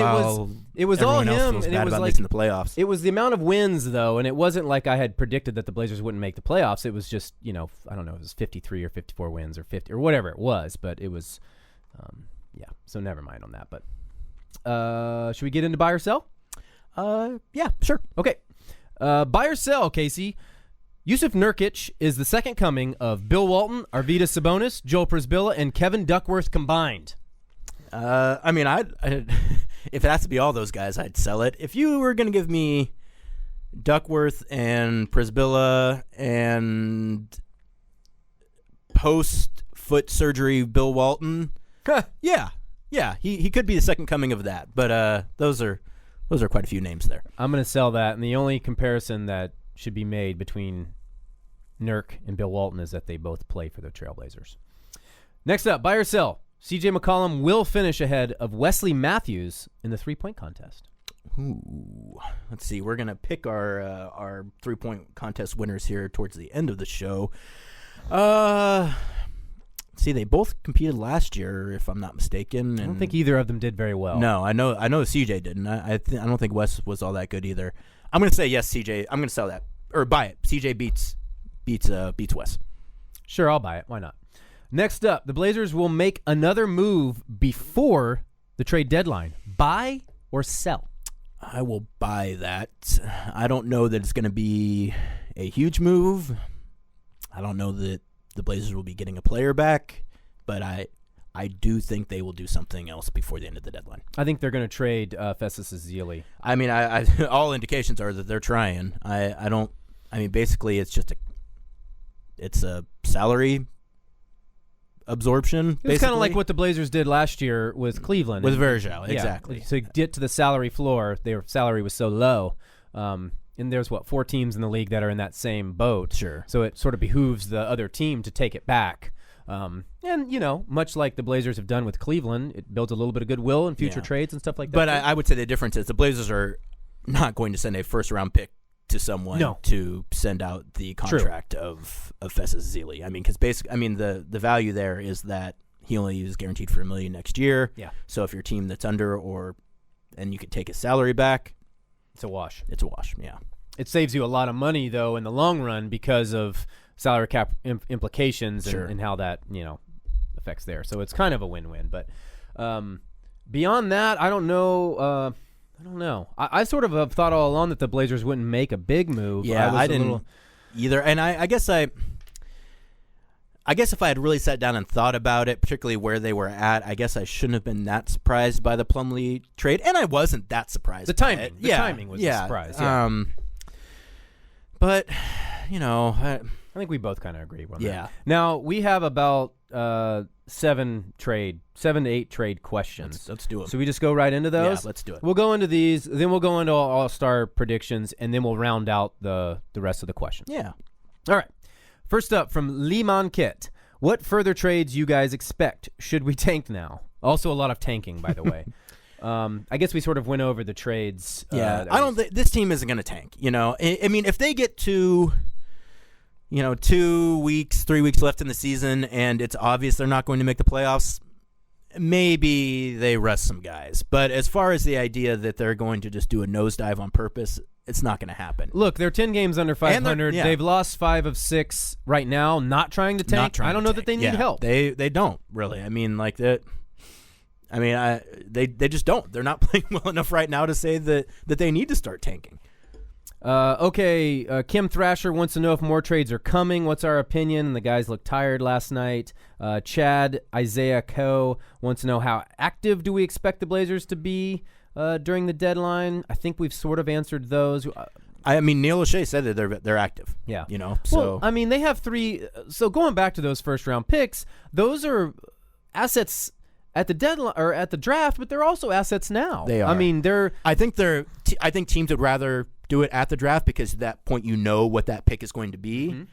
it was all him, and it was like in the playoffs. It was the amount of wins though, and it wasn't like I had predicted that the Blazers wouldn't make the playoffs. It was just, I don't know, it was 53 or 54 wins or 50 or whatever it was, but it was, yeah. So never mind on that. But should we get into buy or sell? Yeah, sure. Okay, buy or sell, Casey. Jusuf Nurkic is the second coming of Bill Walton, Arvydas Sabonis, Joel Przybilla, and Kevin Duckworth combined. I mean, if it has to be all those guys, I'd sell it. If you were going to give me Duckworth and Przybilla and post-foot surgery Bill Walton, yeah, he could be the second coming of that. But those are quite a few names there. I'm going to sell that, and the only comparison that should be made between Nurk and Bill Walton is that they both play for the Trailblazers. Next up, buy or sell. CJ McCollum will finish ahead of Wesley Matthews in the 3-point contest. Ooh, let's see. We're gonna pick our 3-point contest winners here towards the end of the show. See, they both competed last year, if I'm not mistaken. I don't think either of them did very well. No, I know CJ didn't. I don't think Wes was all that good either. I'm going to say yes, CJ. I'm going to sell that or buy it. CJ beats Wes. Sure, I'll buy it. Why not? Next up, the Blazers will make another move before the trade deadline. Buy or sell? I will buy that. I don't know that it's going to be a huge move. I don't know that the Blazers will be getting a player back, but I do think they will do something else before the end of the deadline. I think they're going to trade Festus Ezeli. I mean, I all indications are that they're trying. Basically, it's a salary absorption. It's kind of like what the Blazers did last year with Cleveland. With Virgil, exactly. To get to the salary floor, their salary was so low. And there's, 4 teams in the league that are in that same boat. Sure. So it sort of behooves the other team to take it back. And, much like the Blazers have done with Cleveland, it builds a little bit of goodwill in future trades and stuff like that. But I would say the difference is the Blazers are not going to send a first-round pick to someone to send out the contract of Festus Ezeli. I mean, because the value there is that he only is guaranteed for $1 million next year. Yeah. So if your team that's under and you could take his salary back, it's a wash. It's a wash, yeah. It saves you a lot of money, though, in the long run because of salary cap implications and how that, affects there. So it's kind of a win-win. But beyond that, I don't know. I sort of have thought all along that the Blazers wouldn't make a big move. Yeah, I didn't either. And I guess if I had really sat down and thought about it, particularly where they were at, I guess I shouldn't have been that surprised by the Plumlee trade. And I wasn't that surprised. The timing was a surprise. Yeah. But, I think we both kind of agree on that. Yeah. Now, we have about 7 to 8 trade questions. Let's do it. So we just go right into those? Yeah, let's do it. We'll go into these, then we'll go into all-star predictions, and then we'll round out the rest of the questions. Yeah. All right. First up, from Liman Kit. What further trades you guys expect? Should we tank now? Also a lot of tanking, by the way. I guess we sort of went over the trades. Yeah, I don't think this team isn't going to tank. I mean, if they get to 2 weeks, 3 weeks left in the season, and it's obvious they're not going to make the playoffs, maybe they rest some guys. But as far as the idea that they're going to just do a nosedive on purpose, it's not going to happen. Look, they're 10 games under 500. They've lost 5 of 6 right now. Not trying to tank. I don't know that they need help. They don't really. I mean, like that. I mean, they just don't. They're not playing well enough right now to say that they need to start tanking. Kim Thrasher wants to know if more trades are coming. What's our opinion? The guys looked tired last night. Chad Isaiah Coe wants to know how active do we expect the Blazers to be during the deadline. I think we've sort of answered those. I mean, Neil O'Shea said that they're active. Yeah. So well, I mean, they have 3. So going back to those first-round picks, those are assets at the deadline or at the draft, but they're also assets now. They are. I mean, I think teams would rather do it at the draft because at that point you know what that pick is going to be. Mm-hmm.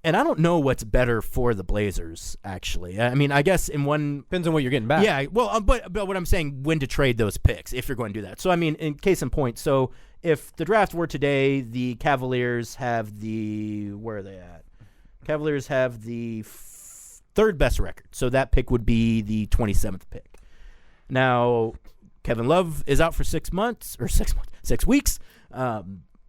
And I don't know what's better for the Blazers, actually. I mean, I guess depends on what you're getting back. Yeah, well, but what I'm saying, when to trade those picks if you're going to do that. So, I mean, in case in point, so if the draft were today, the Cavaliers have where are they at? Cavaliers have the third best record. So that pick would be the 27th pick. Now, Kevin Love is out for 6 weeks.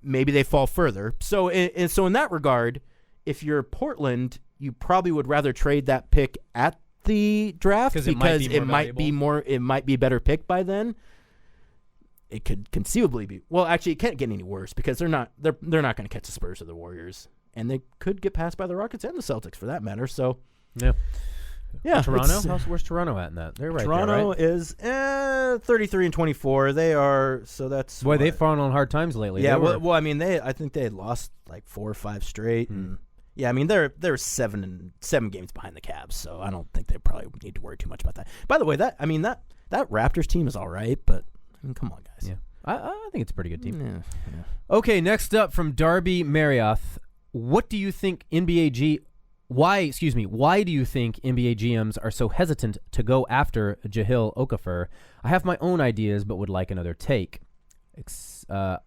Maybe they fall further. So in that regard, if you're Portland, you probably would rather trade that pick at the draft because it might be a better pick by then. It could conceivably be. Well, actually, it can't get any worse because they're not going to catch the Spurs or the Warriors, and they could get passed by the Rockets and the Celtics for that matter. So yeah. Toronto? Where's Toronto at in that? They're right Toronto there, right? is 33-24. They are, so that's... Boy, they've fallen on hard times lately. Yeah, well, I mean, I think they had lost like 4 or 5 straight. And yeah, I mean, they're 7 games behind the Cavs, so I don't think they probably need to worry too much about that. By the way, that Raptors team is all right, but I mean, come on, guys. Yeah, I think it's a pretty good team. Yeah. Okay, next up from Darby Marioth, what do you think Why do you think NBA GMs are so hesitant to go after Jahlil Okafor? I have my own ideas, but would like another take. I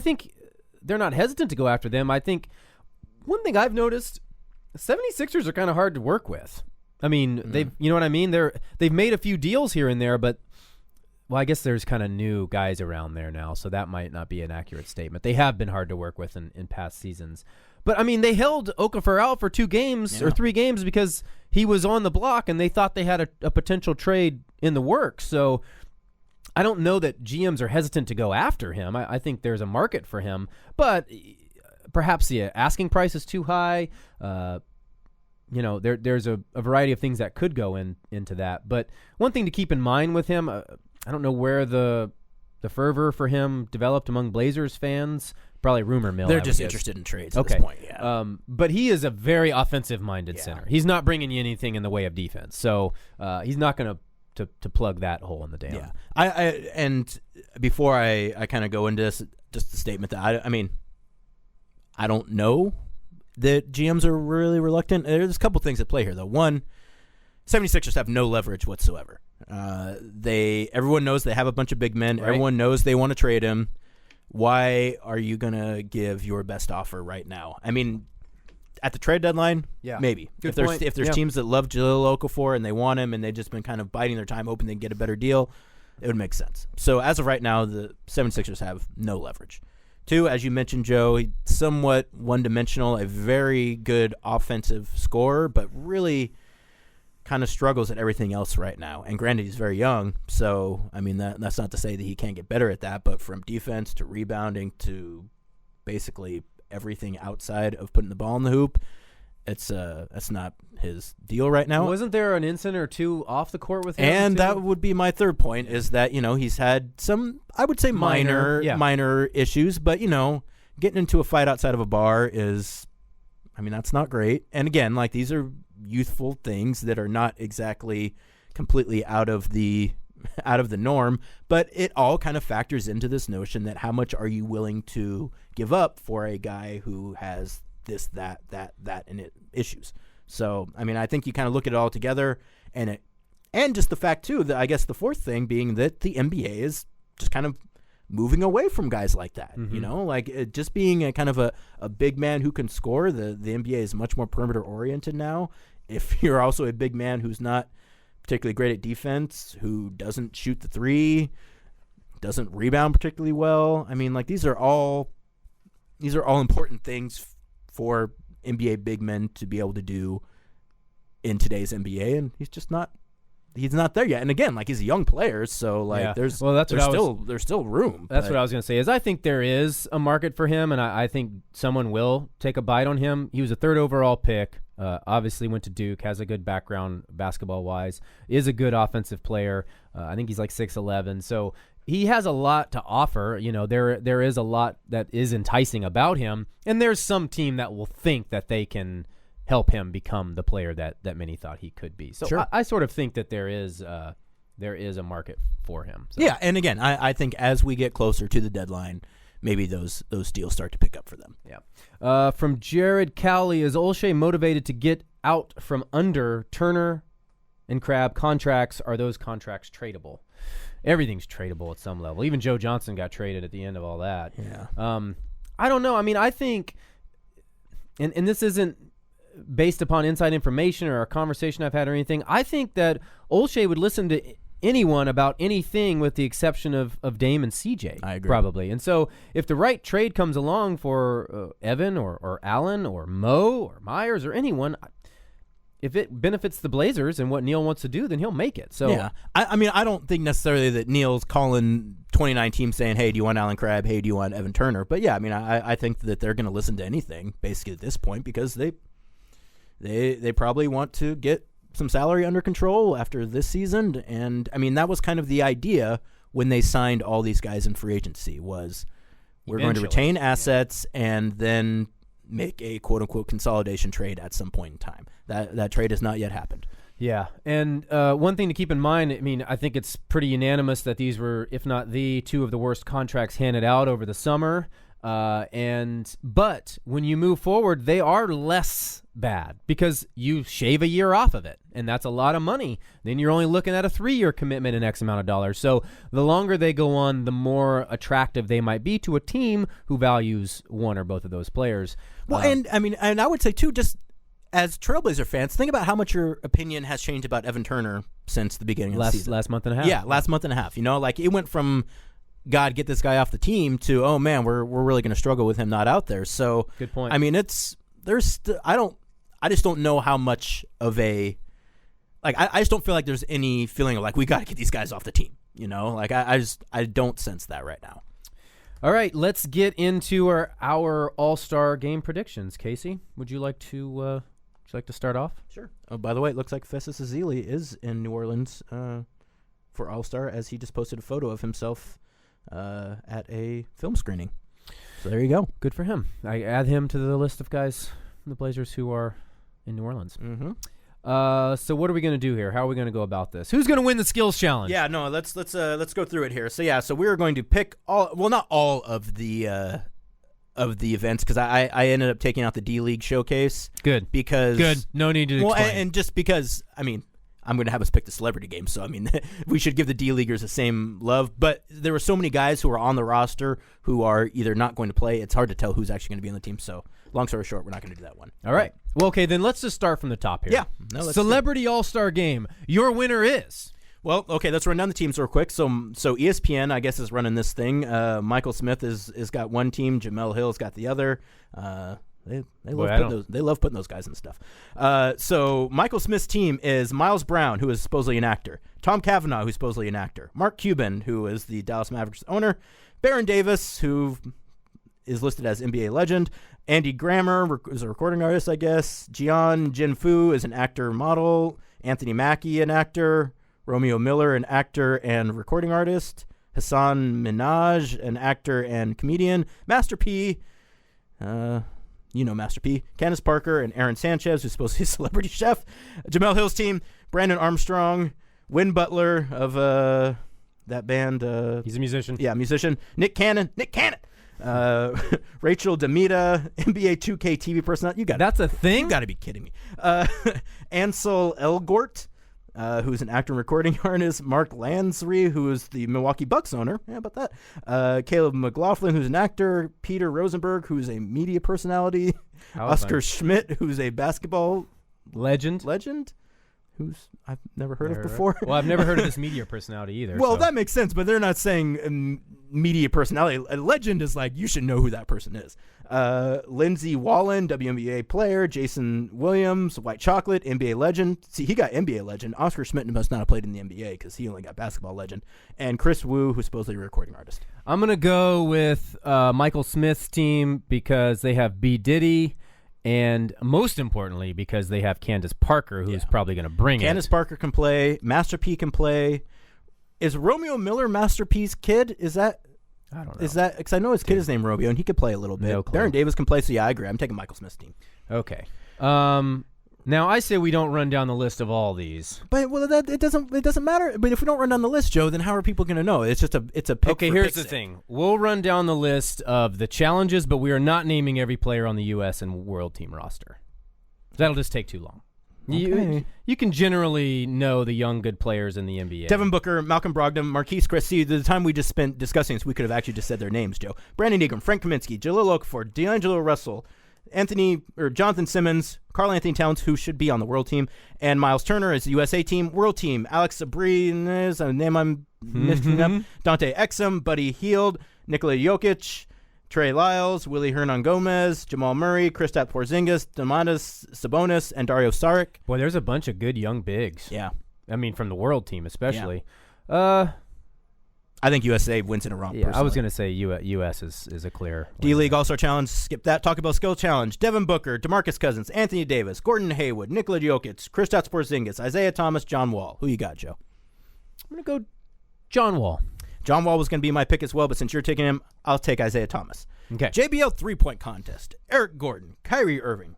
think they're not hesitant to go after them. I think one thing I've noticed, 76ers are kind of hard to work with. I mean, you know what I mean? They've made a few deals here and there, but I guess there's kind of new guys around there now, so that might not be an accurate statement. They have been hard to work with in past seasons. But, I mean, they held Okafor out for 2 games or 3 games because he was on the block and they thought they had a potential trade in the works. So I don't know that GMs are hesitant to go after him. I think there's a market for him. But perhaps the asking price is too high. There's a variety of things that could go into that. But one thing to keep in mind with him, I don't know where the fervor for him developed among Blazers fans. Probably rumor mill. They're just interested in trades at this point, yeah. But he is a very offensive-minded center. He's not bringing you anything in the way of defense. So he's not going to plug that hole in the dam. Yeah. And before I kind of go into this, just the statement that, I don't know that GMs are really reluctant. There's a couple things at play here, though. One, 76ers have no leverage whatsoever. Everyone knows they have a bunch of big men. Right. Everyone knows they want to trade him. Why are you going to give your best offer right now? I mean, at the trade deadline, maybe. If there's teams that love Jahlil Okafor and they want him and they've just been kind of biding their time, hoping they can get a better deal, it would make sense. So as of right now, the 76ers have no leverage. 2, as you mentioned, Joe, he's somewhat one-dimensional, a very good offensive scorer, but really kind of struggles at everything else right now. And granted, he's very young, so I mean that's not to say that he can't get better at that, but from defense to rebounding to basically everything outside of putting the ball in the hoop, that's not his deal right now. Wasn't there an incident or 2 off the court with him? And that would be my third point, is that he's had some, I would say minor issues, but getting into a fight outside of a bar is, that's not great. And again, like, these are youthful things that are not exactly completely out of the norm, but it all kind of factors into this notion that how much are you willing to give up for a guy who has this, that, and issues. So, I think you kind of look at it all together, and just the fact too that I guess the fourth thing being that the NBA is just kind of moving away from guys like that. Just being a kind of a big man who can score. The NBA is much more perimeter oriented now. If you're also a big man who's not particularly great at defense, who doesn't shoot the 3, doesn't rebound particularly well, these are all important things for NBA big men to be able to do in today's NBA, and he's just not he's not there yet. And again, like, he's a young player, so like there's still room. That's what I was going to say. Is I think there is a market for him, and I think someone will take a bite on him. He was a 3rd overall pick. Obviously went to Duke, has a good background basketball-wise, is a good offensive player. I think he's like 6'11", so he has a lot to offer. You know, there is a lot that is enticing about him, and there's some team that will think that they can help him become the player that many thought he could be. So I sort of think that there is a market for him. So. Yeah, and again, I think as we get closer to the deadline, maybe those deals start to pick up for them. Yeah. From Jared Cowley, is Olshey motivated to get out from under Turner and Crabbe contracts? Are those contracts tradable? Everything's tradable at some level. Even Joe Johnson got traded at the end of all that. Yeah. I don't know. I mean, I think, and this isn't based upon inside information or a conversation I've had or anything, I think that Olshey would listen to anyone about anything with the exception of Dame and CJ. I agree. Probably. And so if the right trade comes along for Evan or Allen or Mo or Myers or anyone, if it benefits the Blazers and what Neil wants to do, then he'll make it. So yeah, I mean, I don't think necessarily that Neil's calling 29 teams saying, hey, do you want Allen Crabbe? Hey, do you want Evan Turner? But yeah, I mean, I think that they're going to listen to anything basically at this point because they probably want to get some salary under control after this season. And I mean, that was kind of the idea when they signed all these guys in free agency was we're going to retain assets and then make a quote-unquote consolidation trade at some point in time. That trade has not yet happened. Yeah, and one thing to keep in mind, I mean, I think it's pretty unanimous that these were, if not the two of the worst contracts handed out over the summer. But when you move forward, they are less bad because you shave a year off of it, and that's a lot of money. Then you're only looking at a 3-year commitment in X amount of dollars. So the longer they go on, the more attractive they might be to a team who values one or both of those players. Well, and I mean, and I would say too, just as Trailblazer fans, think about how much your opinion has changed about Evan Turner since the beginning of the season. Last month and a half. Yeah, last month and a half. You know, like it went from God, get this guy off the team to, oh man, we're really going to struggle with him not out there. So good point. I mean, I just don't know how much of a I just don't feel like there's any feeling of like we got to get these guys off the team. You know, like I don't sense that right now. All right, let's get into our All-Star game predictions. Casey, would you like to start off? Sure. Oh, by the way, it looks like Festus Ezeli is in New Orleans for All-Star, as he just posted a photo of himself at a film screening. So there you go. Good for him. I add him to the list of guys from the Blazers who are in New Orleans. Mm-hmm. So what are we going to do here? How are we going to go about this? Who's going to win the skills challenge? Yeah, no, let's go through it here. So we're going to pick not all of the events because I ended up taking out the D-League showcase. Good. No need to explain. And just because, I mean, I'm going to have us pick the celebrity game, so I mean, we should give the D-Leaguers the same love. But there were so many guys who are on the roster who are either not going to play. It's hard to tell who's actually going to be on the team. So long story short, we're not going to do that one. All right. Well, okay, then let's just start from the top here. Yeah. No, Celebrity All-Star Game. Your winner is... Well, okay, let's run down the teams real quick. So ESPN, I guess, is running this thing. Michael Smith is got one team. Jamel Hill's got the other. They love putting those guys in stuff. So Michael Smith's team is Miles Brown, who is supposedly an actor. Tom Cavanaugh, who's supposedly an actor. Mark Cuban, who is the Dallas Mavericks owner. Baron Davis, who is listed as NBA legend. Andy Grammer is a recording artist, I guess. Gian Jinfu is an actor model. Anthony Mackie, an actor. Romeo Miller, an actor and recording artist. Hassan Minaj, an actor and comedian. Master P, Master P. Candace Parker and Aaron Sanchez, who's supposed to be a celebrity chef. Jamel Hill's team, Brandon Armstrong, Win Butler of that band. He's a musician. Yeah, musician. Nick Cannon. Rachel Demita, NBA 2K TV personality. That's a thing? You got to be kidding me. Ansel Elgort, who's an actor and recording artist. Mark Lansry, who is the Milwaukee Bucks owner. Yeah, about that. Caleb McLaughlin, who's an actor. Peter Rosenberg, who's a media personality. Oscar Schmidt, who's a basketball legend. Who's I've never heard of before. Well, I've never heard of this media personality either. Well, so. that makes sense, but they're not saying media personality. A legend is like, you should know who that person is. Lindsey Wallen, WNBA player. Jason Williams, White Chocolate, NBA legend. See, he got NBA legend. Oscar Schmidt must not have played in the NBA because he only got basketball legend. And Chris Wu, who's supposedly a recording artist. I'm going to go with Michael Smith's team because they have B. Diddy, and most importantly, because they have Candace Parker, who's probably going to bring Candace it. Parker can play. Master P can play. Is Romeo Miller Master P's kid? Is that... I don't know. Is that because I know his kid is named Romeo and he could play a little bit. No clue. Baron Davis can play, so yeah, I agree. I'm taking Michael Smith's team. Okay. Now I say we don't run down the list of all these. But it doesn't matter. But if we don't run down the list, Joe, then how are people going to know? It's a pick. Okay, here's the thing. We'll run down the list of the challenges, but we are not naming every player on the U.S. and World Team roster. That'll just take too long. Okay. You can generally know the young good players in the NBA. Devin Booker, Malcolm Brogdon, Marquise Chris. See, the time we just spent discussing this, we could have actually just said their names, Joe. Brandon Ingram, Frank Kaminsky, Jahlil Okafor, D'Angelo Russell, Jonathan Simmons, Karl Anthony Towns, who should be on the World Team, and Miles Turner is the USA Team, World Team, Alex Sabrines, a name I'm missing up, Dante Exum, Buddy Hield, Nikola Jokic, Trey Lyles, Willie Hernan-Gomez, Jamal Murray, Kristaps Porzingis, Domantas Sabonis, and Dario Saric. Boy, there's a bunch of good young bigs. Yeah. I mean, from the World Team especially. I think USA wins in a romp. I was going to say U.S. is a clear D-League All-Star Challenge. Skip that. Talk about Skill Challenge. Devin Booker, DeMarcus Cousins, Anthony Davis, Gordon Hayward, Nikola Jokic, Kristaps Porzingis, Isaiah Thomas, John Wall. Who you got, Joe? I'm going to go John Wall. John Wall was going to be my pick as well, but since you're taking him, I'll take Isaiah Thomas. Okay. JBL 3-point contest. Eric Gordon, Kyrie Irving,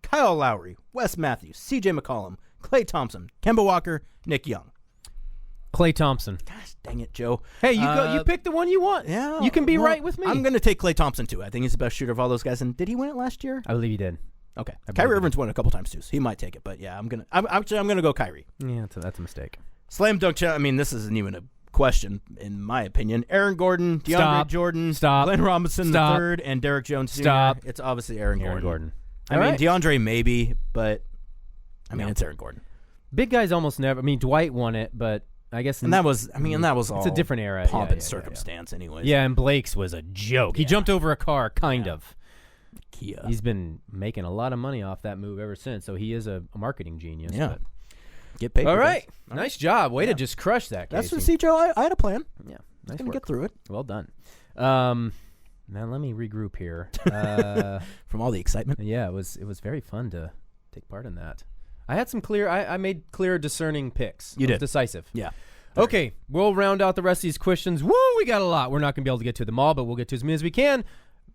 Kyle Lowry, Wes Matthews, CJ McCollum, Klay Thompson, Kemba Walker, Nick Young. Klay Thompson. Gosh dang it, Joe. Hey, you picked the one you want. Yeah. You can be right with me. I'm going to take Klay Thompson, too. I think he's the best shooter of all those guys. And did he win it last year? I believe he did. Okay. Kyrie Irving's won it a couple times, too, so he might take it. But, yeah, I'm going to go Kyrie. Yeah, that's a mistake. Slam dunk challenge. I mean, this isn't even a question, in my opinion. Aaron Gordon, DeAndre Jordan, Glenn Robinson III, and Derek Jones Jr. It's obviously Aaron Gordon. I mean, DeAndre maybe, but, it's Aaron Gordon. Big guys almost never. I mean, Dwight won it, but I guess. And that was all. It's a different era. Pomp and circumstance, anyways. Yeah, and Blake's was a joke. He jumped over a car, kind of. Kia. He's been making a lot of money off that move ever since, so he is a marketing genius. Yeah. But. Get paid. All right. Nice job. Way to just crush that, Casey. That's what, see, Joe, I had a plan. Yeah. Nice going to get through it. Well done. Now let me regroup here. From all the excitement. Yeah, it was very fun to take part in that. I had some I made clear, discerning picks. You did. Decisive. Yeah. Okay, we'll round out the rest of these questions. Woo, we got a lot. We're not going to be able to get to them all, but we'll get to as many as we can.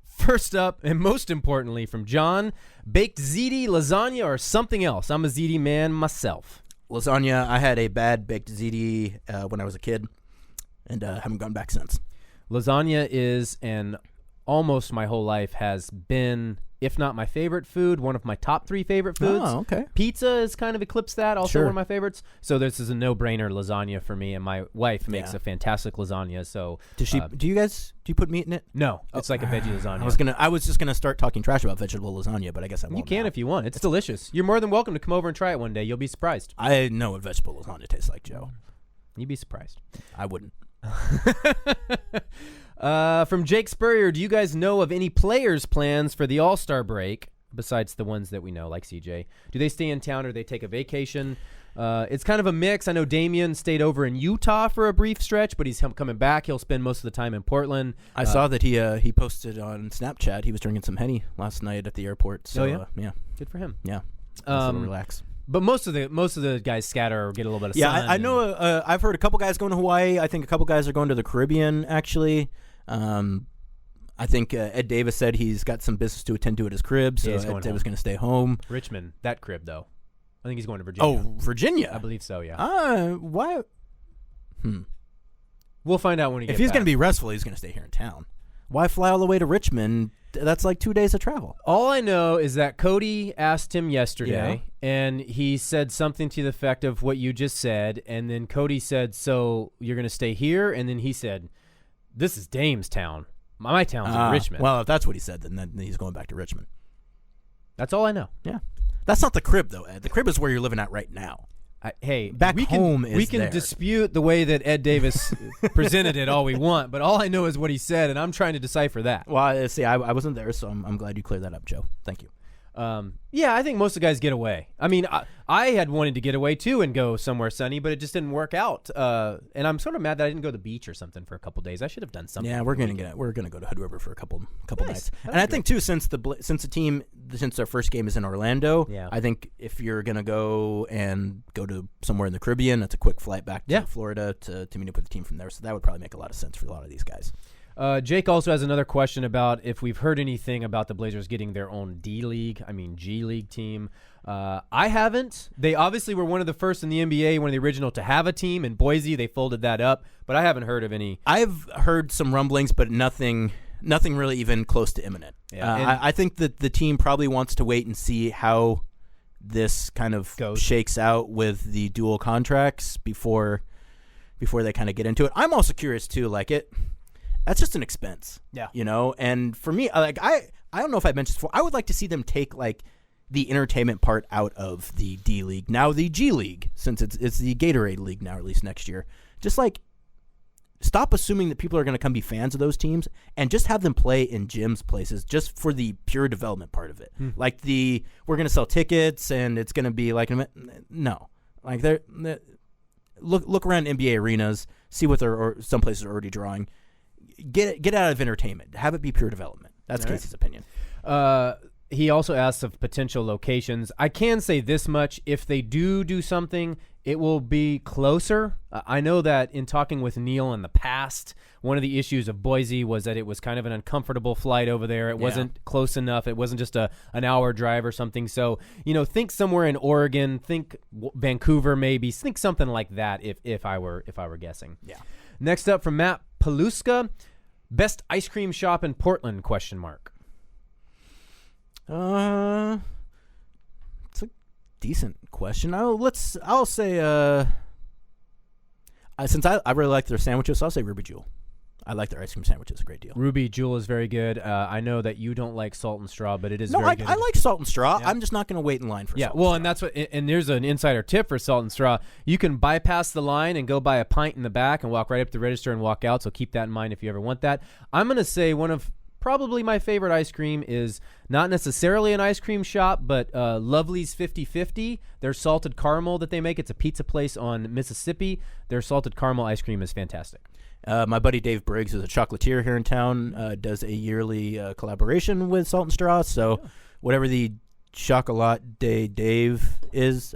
First up, and most importantly from John, baked ziti, lasagna, or something else. I'm a ziti man myself. Lasagna. I had a bad baked ziti when I was a kid, and haven't gone back since. Lasagna is, and almost my whole life has been, if not my favorite food, one of my top 3 favorite foods. Oh, okay. Pizza has kind of eclipsed that, also Sure. one of my favorites. So this is a no-brainer lasagna for me, and my wife makes a fantastic lasagna. So Does she? Do you put meat in it? No, it's like a veggie lasagna. I was just gonna start talking trash about vegetable lasagna, but I guess I won't. You can now. if you want. It's delicious. You're more than welcome to come over and try it one day. You'll be surprised. I know what vegetable lasagna tastes like, Joe. You'd be surprised. I wouldn't. From Jake Spurrier, do you guys know of any players' plans for the All-Star break besides the ones that we know, like CJ? Do they stay in town or do they take a vacation? It's kind of a mix. I know Damian stayed over in Utah for a brief stretch, but he's coming back. He'll spend most of the time in Portland. I saw that he posted on Snapchat he was drinking some Henny last night at the airport. So, yeah. Good for him. Yeah. Relax. But most of the guys scatter or get a little bit of sun. Yeah, I know. I've heard a couple guys going to Hawaii. I think a couple guys are going to the Caribbean, actually. I think Ed Davis said he's got some business to attend to at his crib, so Ed Davis going to stay home. Richmond, that crib, though. I think he's going to Virginia. Oh, Virginia? I believe so, yeah. Why? We'll find out when he gets back. If he's going to be restful, he's going to stay here in town. Why fly all the way to Richmond? That's like 2 days of travel. All I know is that Cody asked him yesterday, and he said something to the effect of what you just said, and then Cody said, so you're going to stay here? And then he said, this is Dame's town. My town's in Richmond. Well, if that's what he said, then he's going back to Richmond. That's all I know. Yeah. That's not the crib, though, Ed. The crib is where you're living at right now. Back home is we can there. dispute the way that Ed Davis presented it all we want, but all I know is what he said, and I'm trying to decipher that. Well, see, I wasn't there, so I'm glad you cleared that up, Joe. Thank you. Yeah, I think most of the guys get away. I mean, I had wanted to get away too and go somewhere sunny, but it just didn't work out. And I'm sort of mad that I didn't go to the beach or something for a couple days. I should have done something. Yeah, we're gonna go to Hood River for a couple nights. And I good. think too, since their first game is in Orlando, Yeah. I think if you're gonna go to somewhere in the Caribbean, it's a quick flight back to Florida to meet up with the team from there. So that would probably make a lot of sense for a lot of these guys. Jake also has another question about if we've heard anything about the Blazers getting their own G League team. I haven't. They obviously were one of the first in the NBA, one of the original to have a team in Boise. They folded that up, but I haven't heard of any. I've heard some rumblings, but nothing really even close to imminent. Yeah, I think that the team probably wants to wait and see how this kind of shakes out with the dual contracts before they kind of get into it. I'm also curious too, that's just an expense. Yeah. And for me, I don't know if I mentioned this before, I would like to see them take the entertainment part out of the D League, now the G League, since it's the Gatorade League now, or at least next year. Just stop assuming that people are going to come be fans of those teams and just have them play in gyms, places, just for the pure development part of it. We're going to sell tickets and it's going to be no. Look around NBA arenas, see what some places are already drawing. Get out of entertainment. Have it be pure development. That's Casey's opinion. He also asks of potential locations. I can say this much. If they do something, it will be closer. I know that in talking with Neil in the past, one of the issues of Boise was that it was kind of an uncomfortable flight over there. It wasn't close enough. It wasn't just an hour drive or something. So, think somewhere in Oregon, think Vancouver maybe, think something like that if I were guessing. Yeah. Next up from Matt Paluska, best ice cream shop in Portland, ? It's a decent question. I'll say since I really like their sandwiches, I'll say Ruby Jewel. I like their ice cream sandwiches a great deal. Ruby Jewel is very good. I know that you don't like Salt and Straw, but it is very good. I like Salt and Straw. Yeah. I'm just not going to wait in line for Salt and Straw. And that's and there's an insider tip for Salt and Straw. You can bypass the line and go buy a pint in the back and walk right up to the register and walk out, so keep that in mind if you ever want that. I'm going to say one of probably my favorite ice cream is not necessarily an ice cream shop, but Lovely's 50/50. Their salted caramel that they make, it's a pizza place on Mississippi. Their salted caramel ice cream is fantastic. My buddy Dave Briggs, who's a chocolatier here in town, does a yearly collaboration with Salt and Straw. So whatever the Chocolat Day Dave is,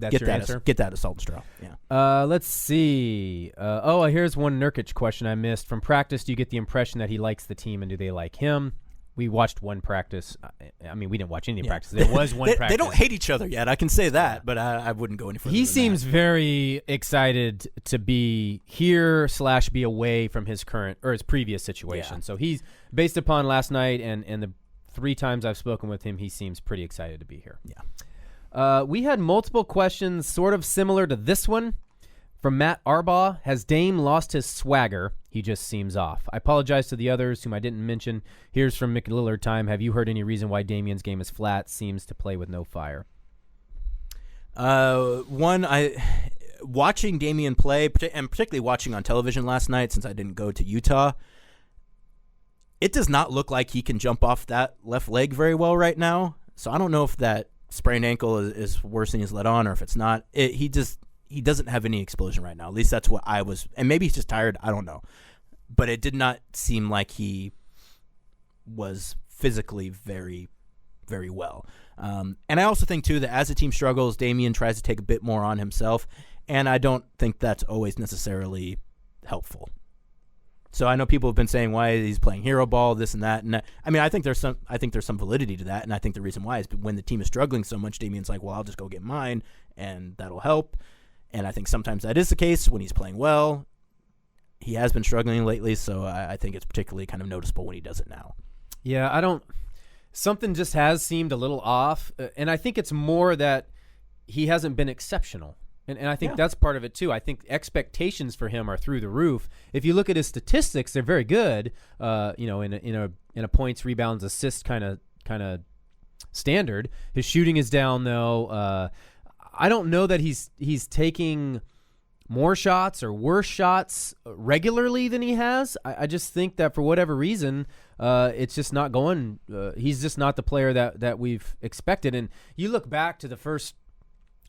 that's your answer. Get that at Salt and Straw. Yeah. Let's see. Here's one Nurkic question I missed. From practice, do you get the impression that he likes the team, and do they like him? We watched one practice. I mean, we didn't watch any practice. There was one practice. They don't hate each other yet. I can say that, but I wouldn't go any further. He seems very excited to be here / be away from his current or his previous situation. Yeah. So he's, based upon last night and the 3 times I've spoken with him, he seems pretty excited to be here. Yeah. We had multiple questions sort of similar to this one. From Matt Arbaugh, has Dame lost his swagger? He just seems off. I apologize to the others whom I didn't mention. Here's from McLillard time. Have you heard any reason why Damian's game is flat? Seems to play with no fire. Watching Damian play, and particularly watching on television last night since I didn't go to Utah, it does not look like he can jump off that left leg very well right now. So I don't know if that sprained ankle is worse than he's let on or if it's not. He doesn't have any explosion right now. At least that's what I was. And maybe he's just tired. I don't know. But it did not seem like he was physically very, very well. And I also think, too, that as the team struggles, Damian tries to take a bit more on himself. And I don't think that's always necessarily helpful. So I know people have been saying why he's playing hero ball, this and that. And I mean, I think there's some validity to that. And I think the reason why is when the team is struggling so much, Damian's like, well, I'll just go get mine, and that'll help. And I think sometimes that is the case when he's playing well. He has been struggling lately, so I think it's particularly kind of noticeable when he does it now. Yeah, something just has seemed a little off, and I think it's more that he hasn't been exceptional. And I think that's part of it, too. I think expectations for him are through the roof. If you look at his statistics, they're very good, in a points, rebounds, assists kind of standard. His shooting is down, though. I don't know that he's taking more shots or worse shots regularly than he has. I just think that for whatever reason, it's just not going. He's just not the player that we've expected. And you look back to the first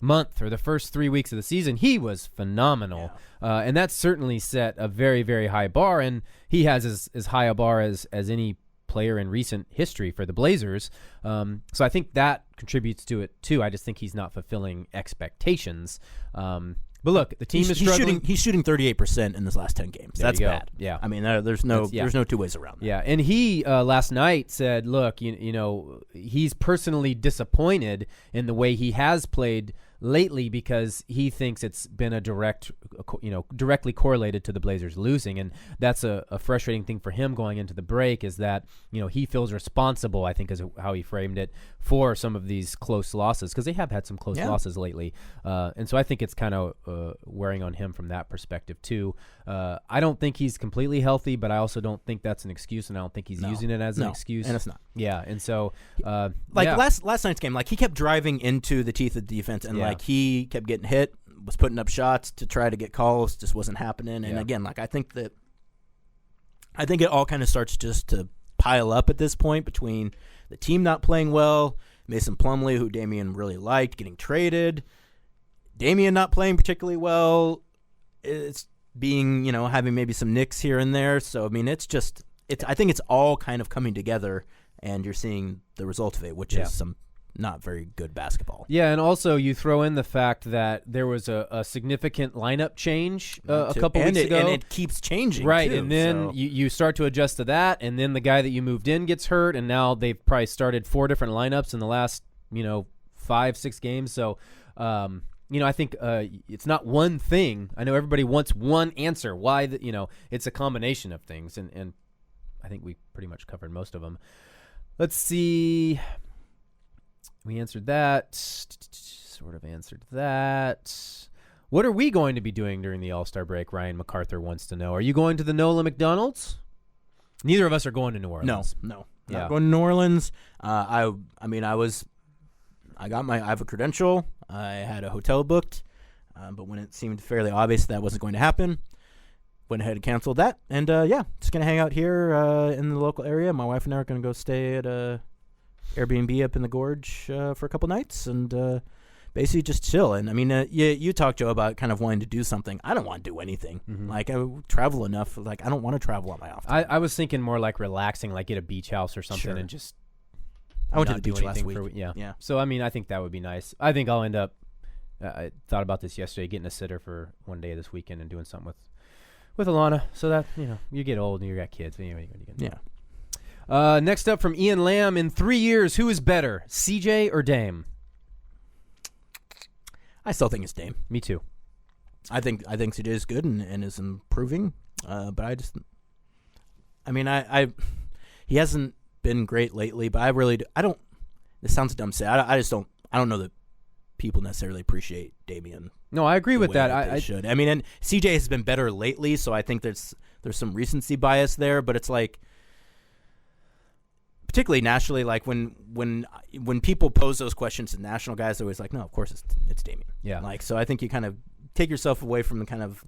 month or the first 3 weeks of the season, he was phenomenal. And that certainly set a very, very high bar. And he has as high a bar as any player in recent history for the Blazers. So I think that contributes to it too. I just think he's not fulfilling expectations. But look, the team is struggling. He's shooting 38% in his last 10 games. That's bad. Yeah. I mean, there's no two ways around that. Yeah, and he last night said, look, you know, he's personally disappointed in the way he has played lately because he thinks it's been directly correlated to the Blazers losing, and that's a frustrating thing for him going into the break, is that, you know, he feels responsible, I think is how he framed it, for some of these close losses, because they have had some close losses lately, and so I think it's kind of wearing on him from that perspective too. I don't think he's completely healthy, but I also don't think that's an excuse, and I don't think he's using it as an excuse, and it's not. Yeah, and so last night's game, like, he kept driving into the teeth of the defense, and like, he kept getting hit, was putting up shots to try to get calls, just wasn't happening. And again, like, I think it all kind of starts just to pile up at this point, between the team not playing well, Mason Plumlee, who Damian really liked, getting traded, Damian not playing particularly well, it's being, you know, having maybe some nicks here and there. So I mean, I think it's all kind of coming together, and you're seeing the result of it, which is some not very good basketball. Yeah, and also you throw in the fact that there was a significant lineup change a couple weeks ago. And it keeps changing, right, too, and then you start to adjust to that, and then the guy that you moved in gets hurt, and now they've probably started 4 different lineups in the last, 5-6 games. So, I think it's not one thing. I know everybody wants one answer. Why, it's a combination of things, and I think we pretty much covered most of them. Let's see. We answered that. Sort of answered that. What are we going to be doing during the All-Star break? Ryan MacArthur wants to know. Are you going to the NOLA McDonald's? Neither of us are going to New Orleans. No. Not going to New Orleans. I have a credential. I had a hotel booked, but when it seemed fairly obvious that wasn't going to happen, went ahead and canceled that. And just gonna hang out here in the local area. My wife and I are gonna go stay at a Airbnb up in the gorge for a couple nights, and basically just chill. And I mean, you talked, Joe, about kind of wanting to do something. I don't want to do anything. Mm-hmm. Like, I travel enough. Like, I don't want to travel on my off time. I was thinking more like relaxing, like get a beach house or something, and just. I went to the beach last week. Yeah. So I mean, I think that would be nice. I think I'll end up. I thought about this yesterday, getting a sitter for one day this weekend and doing something with Alana, so that you get old and you got kids. Anyway, next up from Ian Lamb: in 3 years, who is better, CJ or Dame? I still think it's Dame. Me too. I think CJ is good and is improving, but he hasn't been great lately. But I don't. This sounds dumb to say. I don't know that people necessarily appreciate Damian. No, I agree with that. I should. I mean, and CJ has been better lately, so I think there's some recency bias there. But it's like, particularly nationally, like when people pose those questions to national guys, they're always like, no, of course it's Damian. Yeah. Like, so I think you kind of take yourself away from the kind of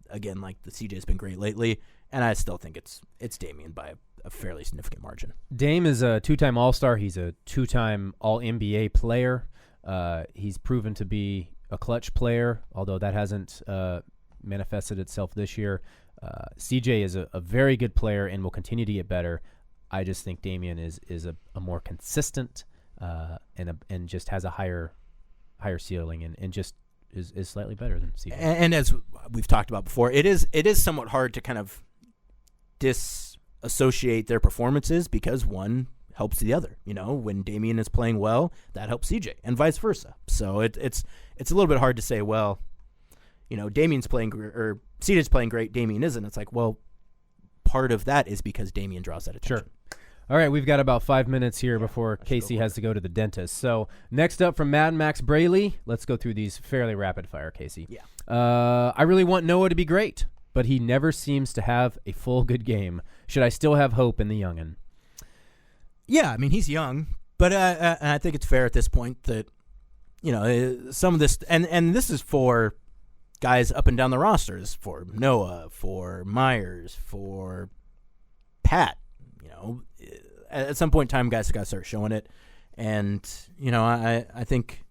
again, like, the CJ's been great lately, and I still think it's Damian by a fairly significant margin. Dame is a 2-time All-Star. He's a 2-time All-NBA player. He's proven to be a clutch player, although that hasn't manifested itself this year. CJ is a very good player and will continue to get better. I just think Damian is a more consistent and just has a higher ceiling and just is slightly better than CJ. And as we've talked about before, it is somewhat hard to kind of disassociate their performances, because one helps the other. When Damian is playing well, that helps CJ, and vice versa. So it's a little bit hard to say, well, Damian's playing or CJ's playing great, Damian isn't. It's like, well, part of that is because Damian draws that attention. Sure. All right, we've got about 5 minutes here before Casey has to go to the dentist. So next up from Mad Max Braley, let's go through these fairly rapid fire, Casey. Yeah. I really want Noah to be great, but he never seems to have a full good game. Should I still have hope in the youngin'? Yeah, I mean, he's young, but I think it's fair at this point that some of this, and this is for guys up and down the rosters, for Noah, for Myers, for Pat. At some point in time, guys have got to start showing it. And, I think,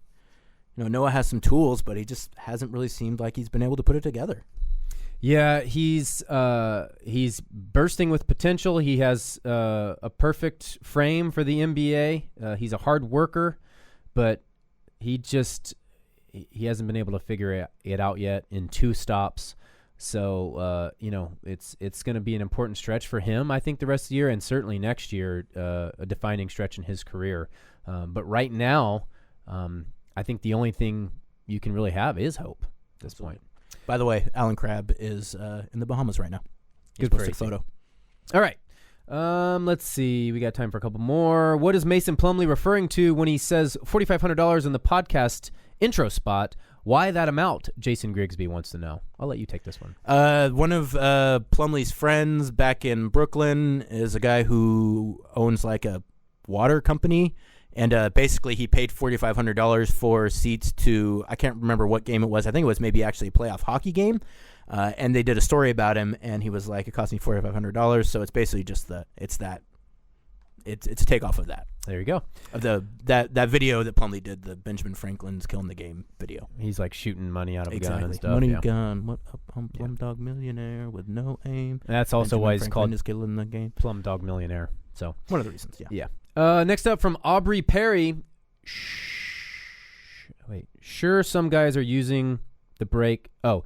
Noah has some tools, but he just hasn't really seemed like he's been able to put it together. Yeah, he's bursting with potential. He has a perfect frame for the NBA. He's a hard worker, but he hasn't been able to figure it out yet in 2 stops. So, it's going to be an important stretch for him, I think, the rest of the year, and certainly next year, a defining stretch in his career. But right now, I think the only thing you can really have is hope at this point. By the way, Alan Crabb is in the Bahamas right now. Good for a photo. All right. Let's see. We got time for a couple more. What is Mason Plumlee referring to when he says $4,500 in the podcast intro spot? Why that amount? Jason Grigsby wants to know. I'll let you take this one. One of Plumlee's friends back in Brooklyn is a guy who owns like a water company, and basically he paid $4,500 for seats to, I can't remember what game it was. I think it was maybe actually a playoff hockey game, and they did a story about him, and he was like, it cost me $4,500. So it's basically just it's a takeoff of that. There you go. Of that video that Plumlee did, the Benjamin Franklin's Killing the Game video. He's like shooting money out of a gun and stuff. Money gun. What a Plumdog millionaire with no aim. That's also Benjamin why he's Franklin called is Killing the Game. Plumdog Millionaire. So one of the reasons. Yeah. Next up from Aubrey Perry. Sure, some guys are using the break. Oh.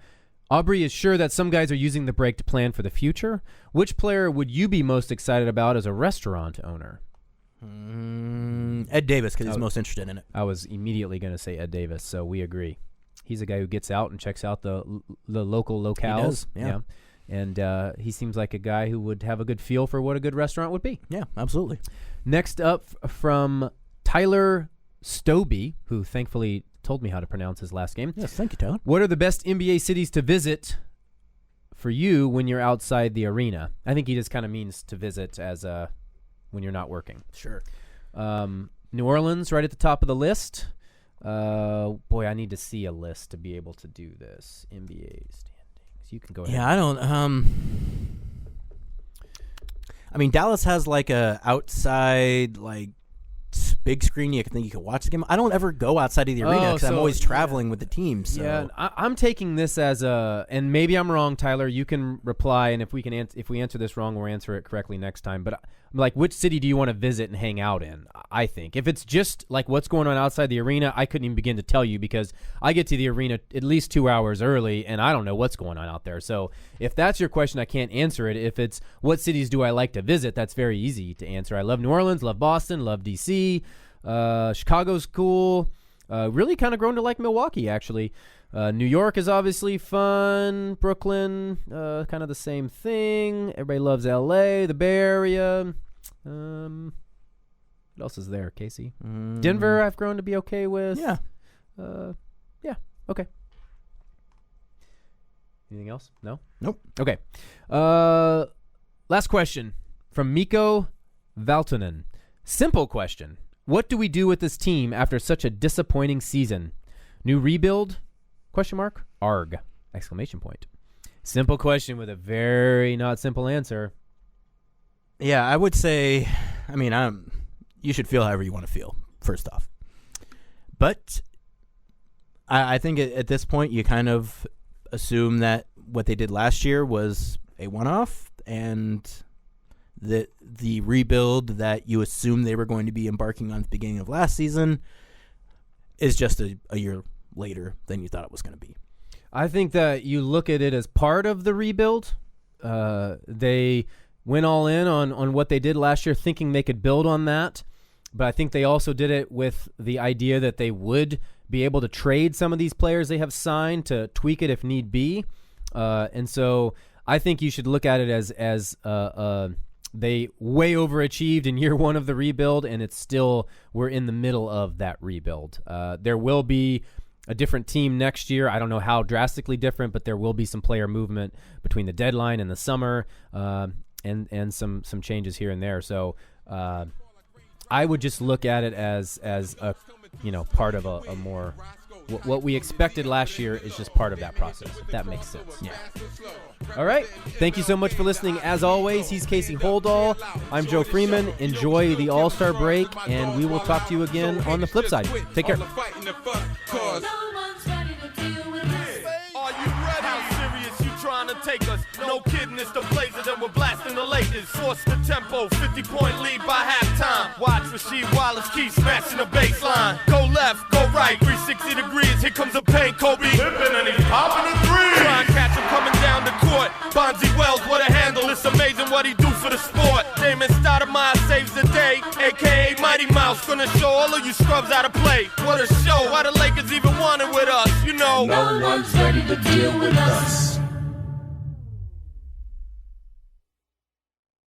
Aubrey is sure that some guys are using the break to plan for the future. Which player would you be most excited about as a restaurant owner? Ed Davis, because he's most interested in it. I was immediately going to say Ed Davis, so we agree. He's a guy who gets out and checks out the local locales. He does, yeah. And he seems like a guy who would have a good feel for what a good restaurant would be. Yeah, absolutely. Next up from Tyler Stobie, who thankfully told me how to pronounce his last name. Yes, thank you, Tyler. What are the best NBA cities to visit for you when you're outside the arena? I think he just kind of means to visit as when you're not working. Sure. New Orleans, right at the top of the list. Boy, I need to see a list to be able to do this. NBA standings. You can go ahead. Yeah, I don't. I mean, Dallas has like a outside big screen. You can watch the game. I don't ever go outside of the arena because I'm always traveling with the team. So. Yeah, I'm taking this as and maybe I'm wrong, Tyler. You can reply, and if we answer this wrong, we'll answer it correctly next time. But I'm like, which city do you want to visit and hang out in? I think if it's just like what's going on outside the arena, I couldn't even begin to tell you because I get to the arena at least 2 hours early, and I don't know what's going on out there. So if that's your question, I can't answer it. If it's what cities do I like to visit, that's very easy to answer. I love New Orleans, love Boston, love D.C., Chicago's cool. Really kind of grown to like Milwaukee, actually. New York is obviously fun. Brooklyn, kind of the same thing. Everybody loves L.A., the Bay Area. What else is there, Casey? Denver, I've grown to be okay with. Yeah. Yeah, okay. Anything else? No? Nope. Okay. Last question from Mikko Valtonen. Simple question. What do we do with this team after such a disappointing season? New rebuild? Question mark? Arg! Exclamation point. Simple question with a very not simple answer. Yeah, I would say, you should feel however you want to feel, first off. But I think at this point you kind of assume that what they did last year was a one-off and that the rebuild that you assume they were going to be embarking on at the beginning of last season is just a year later than you thought it was going to be. I think that you look at it as part of the rebuild. They went all in on what they did last year, thinking they could build on that. But I think they also did it with the idea that they would be able to trade some of these players they have signed to tweak it if need be. And so I think you should look at it as they way overachieved in year one of the rebuild, and it's still we're in the middle of that rebuild. There will be a different team next year. I don't know how drastically different, but there will be some player movement between the deadline and the summer, and some changes here and there. So I would just look at it as a part of a more what we expected last year is just part of that process, if that makes sense. Yeah. All right. Thank you so much for listening. As always, he's Casey Holdahl. I'm Joe Freeman. Enjoy the All-Star break, and we will talk to you again on the flip side. Take care. Trying to take us, no kidding, it's the Blazers and we're blasting the Lakers. Force the tempo, 50-point lead by halftime. Watch Rasheed Wallace keep smashing the baseline. Go left, go right, 360 degrees, here comes the paint, Kobe. Flipping and he's popping a three. Try and catch him coming down the court. Bonzi Wells, what a handle, it's amazing what he do for the sport. Damon Stoudemire saves the day, a.k.a. Mighty Mouse. Gonna show all of you scrubs how to play. What a show, why the Lakers even want it with us, No one's ready to deal with us.